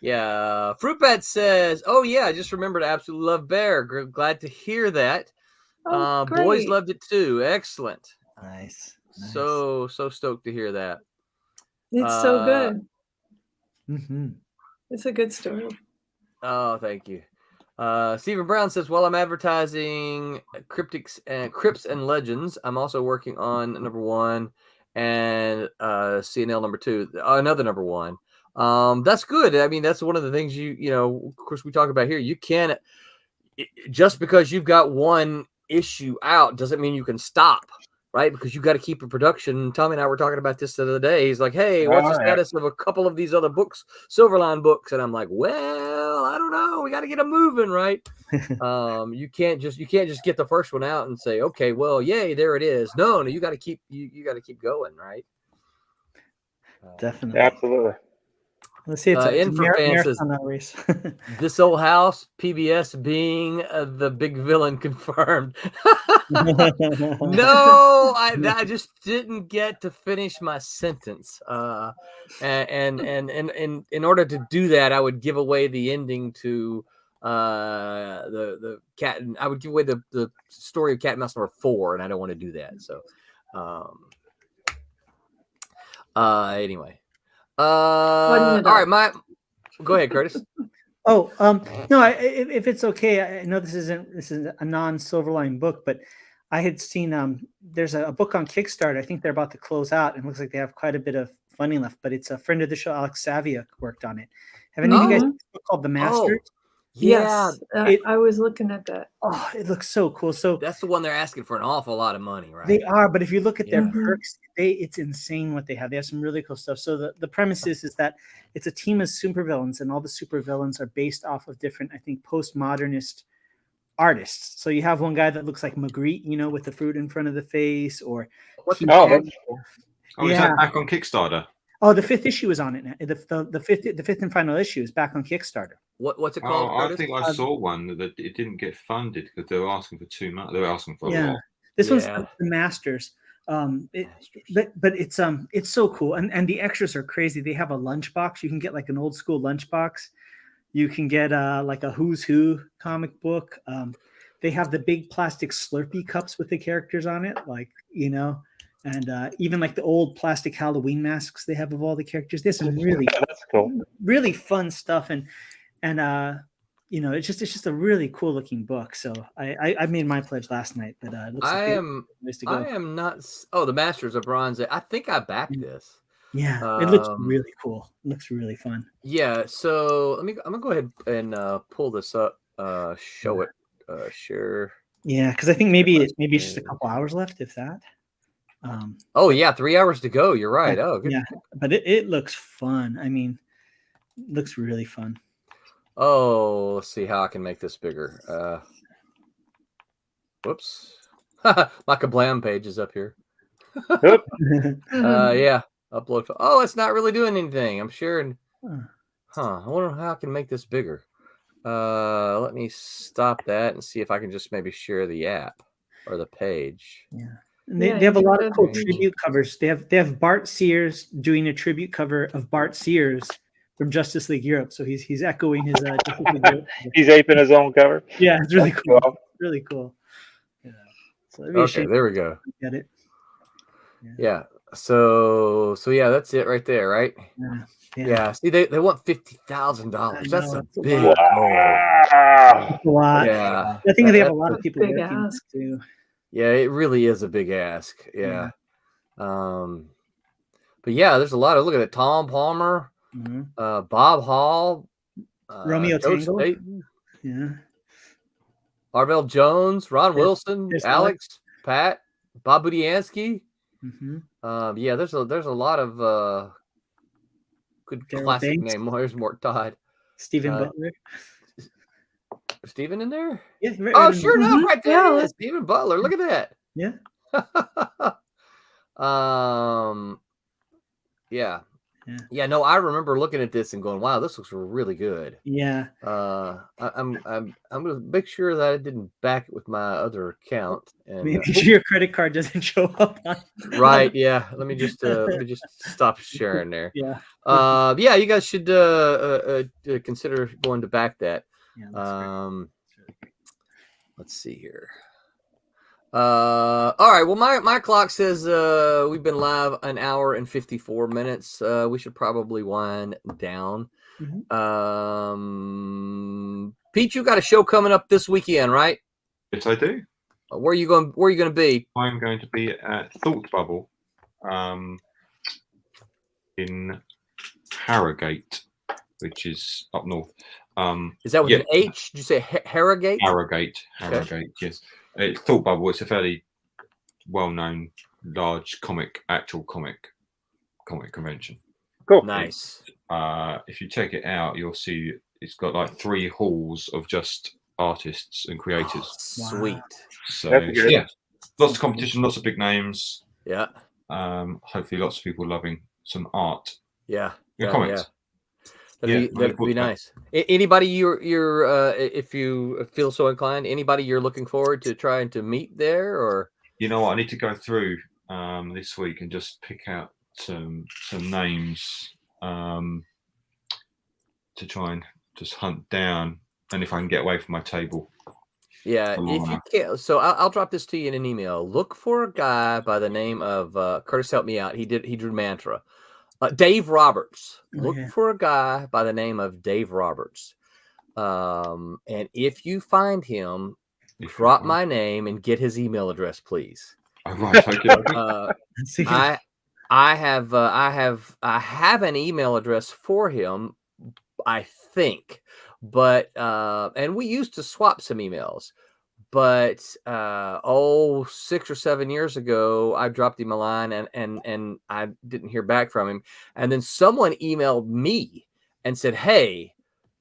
Yeah. Fruit Bat says, "Oh yeah, I just remembered. I absolutely love Bear. Glad to hear that. Oh, Boys great. loved it too. Excellent. Nice. So stoked to hear that. It's so good. Mm-hmm. It's a good story. Oh, thank you. Stephen Brown says, while I'm advertising Crypts and Legends, I'm also working on number 1 and CNL number 2, another number 1. That's good. I mean, that's one of the things of course, we talk about here. You can't, just because you've got one issue out doesn't mean you can stop, right? Because you got to keep your production. Tommy and I were talking about this the other day. He's like, "Hey, what's the status of a couple of these other books, Silverline books?" And I'm like, "Well, I don't know. We got to get them moving, right?" You can't just get the first one out and say, "Okay, well, yay, there it is." No, you got to keep got to keep going, right? Definitely, absolutely. Let's see. It's a marathon race. This old house, PBS being the big villain confirmed. No, I just didn't get to finish my sentence. And in order to do that, I would give away the ending to the cat. I would give away the story of Cat and Mouse number 4, and I don't want to do that. So, anyway, all right, go ahead, Curtis. Oh, no, if it's okay, I know this is a non-Silverline book, but I had seen there's a book on Kickstarter. I think they're about to close out, and it looks like they have quite a bit of funding left. But it's a friend of the show, Alex Savia, worked on it. Have any of you guys seen a book called The Masters? Yeah, yes, I was looking at that. Oh, it looks so cool. So that's the one they're asking for an awful lot of money, right? They are, but if you look at their perks, it's insane what they have. They have some really cool stuff. So the premise is that it's a team of supervillains, and all the supervillains are based off of different, I think, postmodernist artists. So you have one guy that looks like Magritte, with the fruit in front of the face, or is that back on Kickstarter? Oh, the 5th issue is on it now. The fifth and final issue is back on Kickstarter. What's it called? I think I saw one that it didn't get funded because they were asking for too much. They were asking for a lot. This one's The Masters. But it's so cool, and the extras are crazy. They have a lunchbox. You can get like an old school lunchbox. You can get like a Who's Who comic book. They have the big plastic Slurpee cups with the characters on it, and even like the old plastic Halloween masks they have of all the characters. There's some really really fun stuff, and it's just a really cool looking book. So I made my pledge last night, but it looks I am not. Oh, The Masters of Bronze. I think I backed this. Yeah, it looks really cool. It looks really fun. Yeah. So I'm gonna go ahead and pull this up. Show it. Share. Yeah, because I think maybe it's just a couple hours left, if that. Oh yeah, 3 hours to go. You're right. Oh, good. Yeah, but it looks fun. I mean, it looks really fun. Oh, let's see how I can make this bigger. Whoops. My Kablam page is up here. Yeah, upload. Oh, it's not really doing anything. I'm sharing. I wonder how I can make this bigger. Let me stop that and see if I can just maybe share the app or the page. Yeah. And they have a lot of cool tribute covers. They have Bart Sears doing a tribute cover of Bart Sears from Justice League Europe. So he's echoing his he's aping his own cover. Yeah, it's really cool. Really cool. Yeah. So okay, there we go. Get it. Yeah. So yeah, that's it right there, right? Yeah. See, they want $50,000. That's a big goal. A lot. Yeah. I think they have a lot of people working too. Yeah, it really is a big ask. Yeah. But yeah, there's a lot of, look at it. Tom Palmer, Bob Hall, Romeo Tango. Yeah. Arvell Jones, Ron Wilson, Alex, Pat, Bob Budiansky. Yeah, there's a lot of good classic name. There's Mort Todd. Stephen Butler. Stephen in there? Yeah. Oh, sure enough, right there. Yeah. Stephen Butler. Look at that. Yeah. Yeah. Yeah, no, I remember looking at this and going, "Wow, this looks really good." Yeah. I'm gonna make sure that I didn't back it with my other account. And Make sure your credit card doesn't show up on. Right, yeah. Let me just stop sharing there. Yeah. Yeah, you guys should consider going to back that. Yeah, that's great. Let's see here. All right. Well, my clock says we've been live an hour and 54 minutes. We should probably wind down. Pete, you got a show coming up this weekend, right? Yes, I do. Where are you going? Where are you going to be? I'm going to be at Thought Bubble, in Harrogate, which is up north. Is that with an H? Did you say Harrogate? Harrogate, okay. Yes. It's Thought Bubble. It's a fairly well-known, large actual comic convention. Cool. Nice. If you check it out, you'll see it's got like 3 halls of just artists and creators. Oh, sweet. So yeah, lots of competition, lots of big names. Yeah. Hopefully, lots of people loving some art. Yeah. Comics. That'd be nice. Anybody you're if you feel so inclined, anybody you're looking forward to trying to meet there, or you know what, I need to go through this week and just pick out some names to try and just hunt down, and if I can get away from my table. Yeah, if you can't, so I'll drop this to you in an email. Look for a guy by the name of Curtis. Helped me out. He drew Mantra. Dave Roberts. Look for a guy by the name of Dave Roberts. And if you find him, drop my name and get his email address, please. I have an email address for him, I think, but and we used to swap some emails. But 6 or 7 years ago, I dropped him a line and I didn't hear back from him. And then someone emailed me and said, "Hey,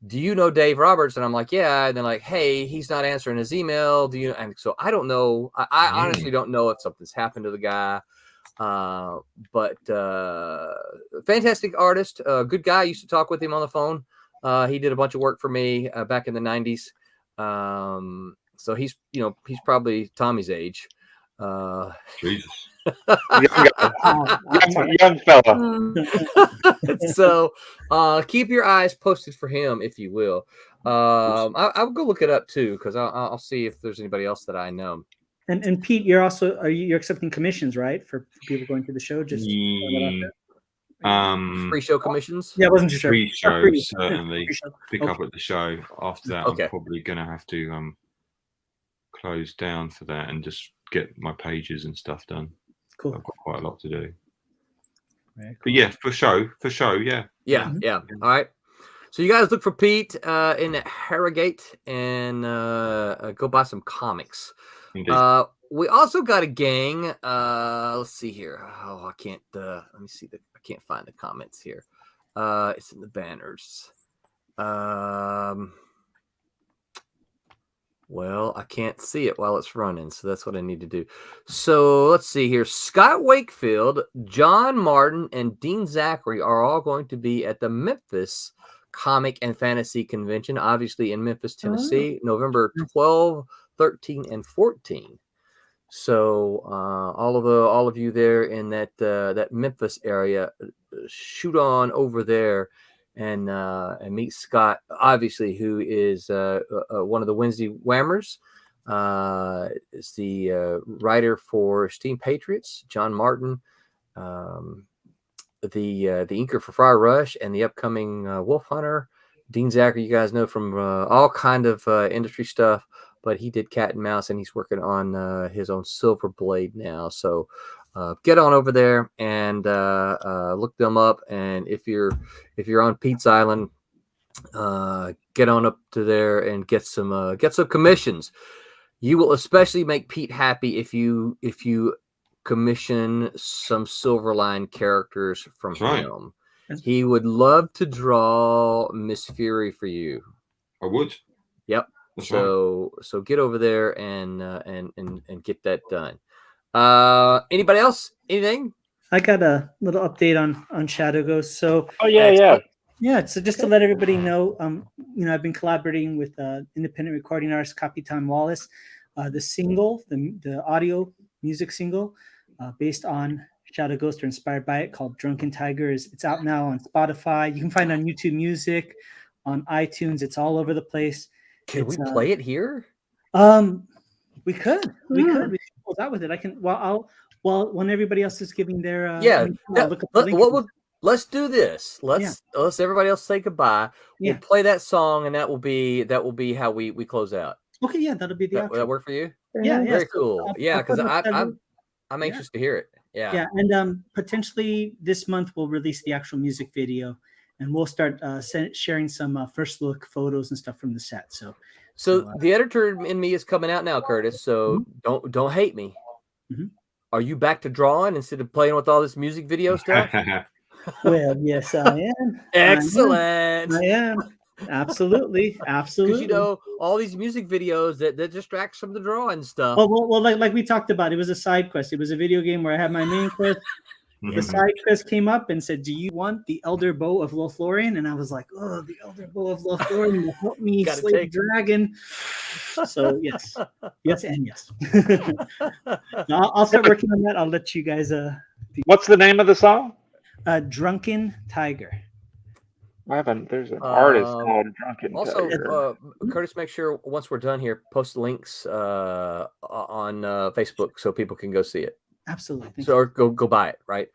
do you know Dave Roberts?" And I'm like, "Yeah." And they're like, "Hey, he's not answering his email. Do you?" And so I don't know. I honestly don't know if something's happened to the guy. But fantastic artist, good guy. I used to talk with him on the phone. He did a bunch of work for me back in the 90s. So he's probably Tommy's age. Jesus. young fella. So keep your eyes posted for him, if you will. I'll go look it up too, because I'll see if there's anybody else that I know. And Pete, you're accepting commissions, right, for people going to the show? Just free show commissions. Yeah, I wasn't sure. Free show, certainly. Pick up at the show. After that, I'm probably gonna have to close down for that and just get my pages and stuff done. Cool. I've got quite a lot to do. Very cool. But yeah, for show, yeah. Yeah. All right. So you guys look for Pete in Harrogate and go buy some comics. Indeed. We also got a gang. Let's see here. Oh, I can't. Let me see. I can't find the comments here. It's in the banners. Well, I can't see it while it's running, so that's what I need to do. So let's see here. Scott Wakefield, John Martin, and Dean Zachary are all going to be at the Memphis Comic and Fantasy Convention, obviously in Memphis, Tennessee, November 12, 13, and 14. So all of you there in that Memphis area, shoot on over there and meet Scott, obviously, who is one of the Wednesday Whammers. Is the writer for Steam Patriots, John Martin, the inker for Friar Rush, and the upcoming Wolf Hunter. Dean Zachary, you guys know from all kind of industry stuff, but he did Cat and Mouse, and he's working on his own Silver Blade now. So get on over there and look them up. And if you're on Pete's Island, get on up to there and get some commissions. You will especially make Pete happy if you commission some Silverline characters from him. He would love to draw Miss Fury for you. I would. Yep. So get over there and get that done. Anybody else? Anything? I got a little update on Shadow Ghost. So yeah. So just to let everybody know, I've been collaborating with independent recording artist Capitan Wallace. The single, the audio music single, based on Shadow Ghost or inspired by it, called "Drunken Tiger," it's out now on Spotify. You can find it on YouTube Music, on iTunes. It's all over the place. Can we play it here? We could pull out with it. I can. When everybody else is giving their let's do this. Let's everybody else say goodbye. We'll play that song, and that will be how we close out. Okay, yeah, that'll be the outro. Will that work for you? Yeah, very cool. Because I'm anxious to hear it. Yeah, and potentially this month we'll release the actual music video, and we'll start sharing some first look photos and stuff from the set. So the editor in me is coming out now, Curtis. So don't hate me. Mm-hmm. Are you back to drawing instead of playing with all this music video stuff? Well, yes, I am. Excellent. I am. Absolutely. Because all these music videos that distracts from the drawing stuff. Well, like we talked about, it was a side quest. It was a video game where I had my main quest. The side quest came up and said, "Do you want the Elder Bow of Lothlorien?" And I was like, "Oh, the Elder Bow of Lothlorien will help me slay the dragon." So yes, and yes. I'll start working on that. I'll let you guys. What's the name of the song? Drunken Tiger. I haven't. There's an artist called Drunken Tiger. Curtis, make sure once we're done here, post links on Facebook so people can go see it. Absolutely. So go buy it, right?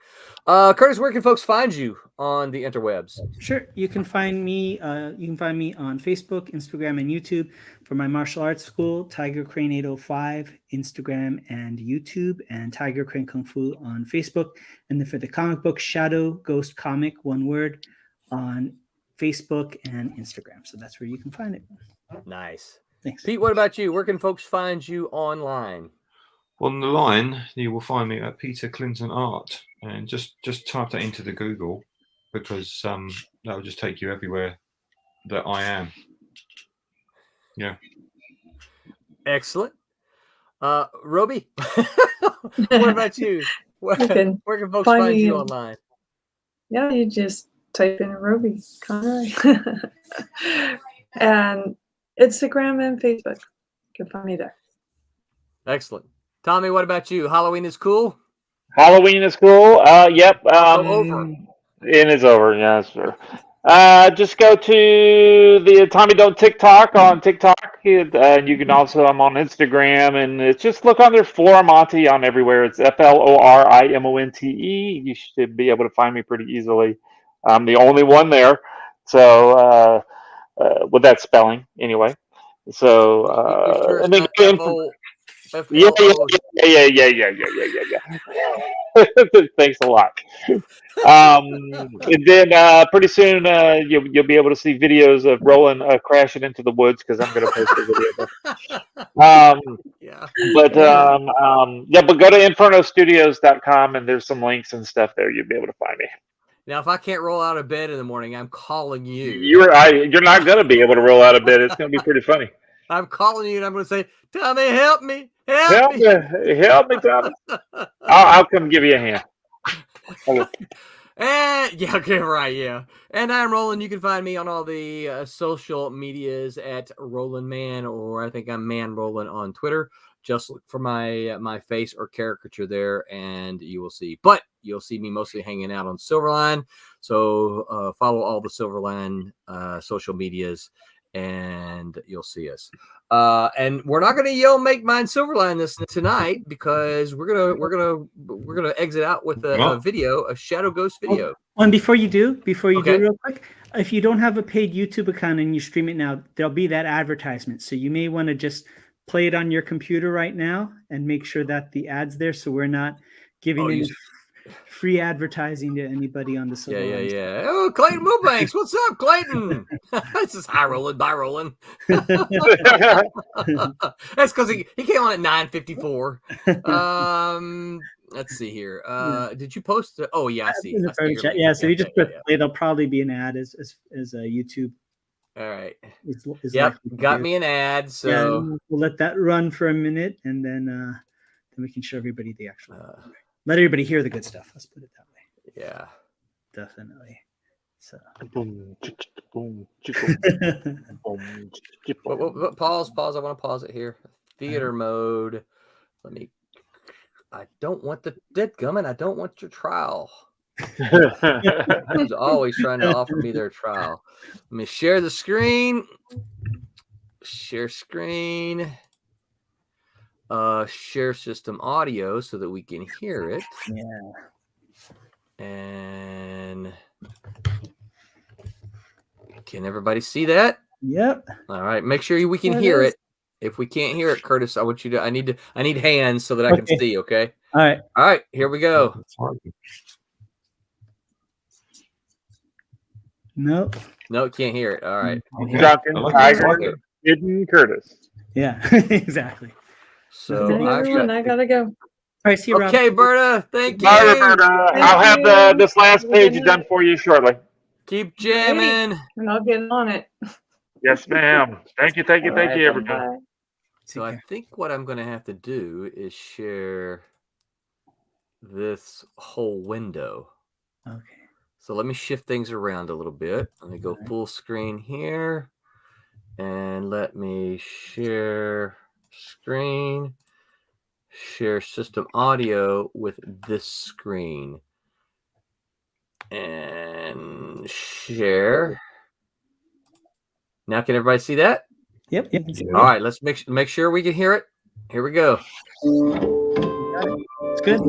Curtis, where can folks find you on the interwebs? Sure. You can find me on Facebook, Instagram, and YouTube for my martial arts school, Tiger Crane 805, Instagram and YouTube, and Tiger Crane Kung Fu on Facebook. And then for the comic book, Shadow Ghost Comic, one word, on Facebook and Instagram. So that's where you can find it. Nice. Thanks. Pete, what about you? Where can folks find you online? On the line, you will find me at Peter Clinton Art, and just type that into the Google, because that will just take you everywhere that I am. Yeah. Excellent. Roby, what about you? Where can folks find you online? Yeah, you just type in Roby Conroy. And Instagram and Facebook. You can find me there. Excellent. Tommy, what about you? Halloween is cool? Halloween is cool. Yep. Over. It is over. Yeah, sure. Just go to the Tommy Don't TikTok on TikTok. And you can also, I'm on Instagram, and it's just look under Florimonte on everywhere. It's FLORIMONTE. You should be able to find me pretty easily. I'm the only one there. So, with that spelling, anyway. So, sure and then yeah. Thanks a lot. And then pretty soon you'll be able to see videos of Roland crashing into the woods, because I'm going to post a video. But go to infernostudios.com, and there's some links and stuff there. You'll be able to find me. Now, if I can't roll out of bed in the morning, I'm calling you. You're not going to be able to roll out of bed. It's going to be pretty funny. I'm calling you, and I'm going to say, Tommy, help me. Help me, Tommy. I'll come give you a hand. Okay. And I'm Roland. You can find me on all the social medias at Roland Man, or I think I'm Man Roland on Twitter. Just look for my face or caricature there, and you will see. But you'll see me mostly hanging out on Silverline. So follow all the Silverline social medias, and you'll see us. And we're not going to yell "Make Mine Silverline" this tonight, because we're gonna exit out with a video, a Shadow Ghost video. And before you do real quick, if you don't have a paid YouTube account and you stream it now, there'll be that advertisement. So you may want to just play it on your computer right now and make sure that the ad's there, so we're not giving any free advertising to anybody on the Silverline. Yeah. Oh, Clayton Wilbanks, what's up, Clayton? This is hi, Roland. Bye, Roland. That's because he came on at 9:54. Let's see here. Did you post? Oh, yeah, I see. Yeah, so you just put play. There'll probably be an ad as a YouTube. All right. Yep, got me an ad. So we'll let that run for a minute, and then we can show everybody the actual. let everybody hear the good stuff. Let's put it that way. Yeah. Definitely. So. Boom, boom, boom, Pause. I want to pause it here. Theater mode. Let me. I don't want the dead gummit. I don't want your trial. Who's always trying to offer me their trial. Let me share the screen. Share screen. Share system audio so that we can hear it. Yeah. And can everybody see that? Yep. All right. Make sure we can hear it. If we can't hear it, Curtis, I want you to. I need hands so that I can see. Okay. All right. All right. Here we go. Nope. No, can't hear it. All right. Duncan, Tiger, Hidden, Curtis. Yeah. Exactly. So everyone, I gotta go. All right. See you, Rob. Okay, Berta. Thank you. Bye, Roberta. I'll have this last page done for you shortly. Keep jamming. And I'll get on it. Yes, ma'am. Thank you, everybody. Bye. So I think what I'm going to have to do is share this whole window. Okay. So let me shift things around a little bit. Let me go full screen here. And let me share screen. Share system audio with this screen. And share. Now can everybody see that? Yep. All right, let's make sure we can hear it. Here we go. It's good.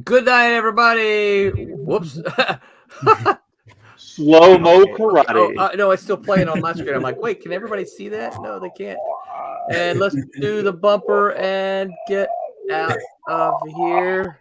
Good night, everybody. Whoops. Slow-mo karate. Oh, no, it's still playing on my screen. I'm like, wait, can everybody see that? No, they can't. And let's do the bumper and get out of here.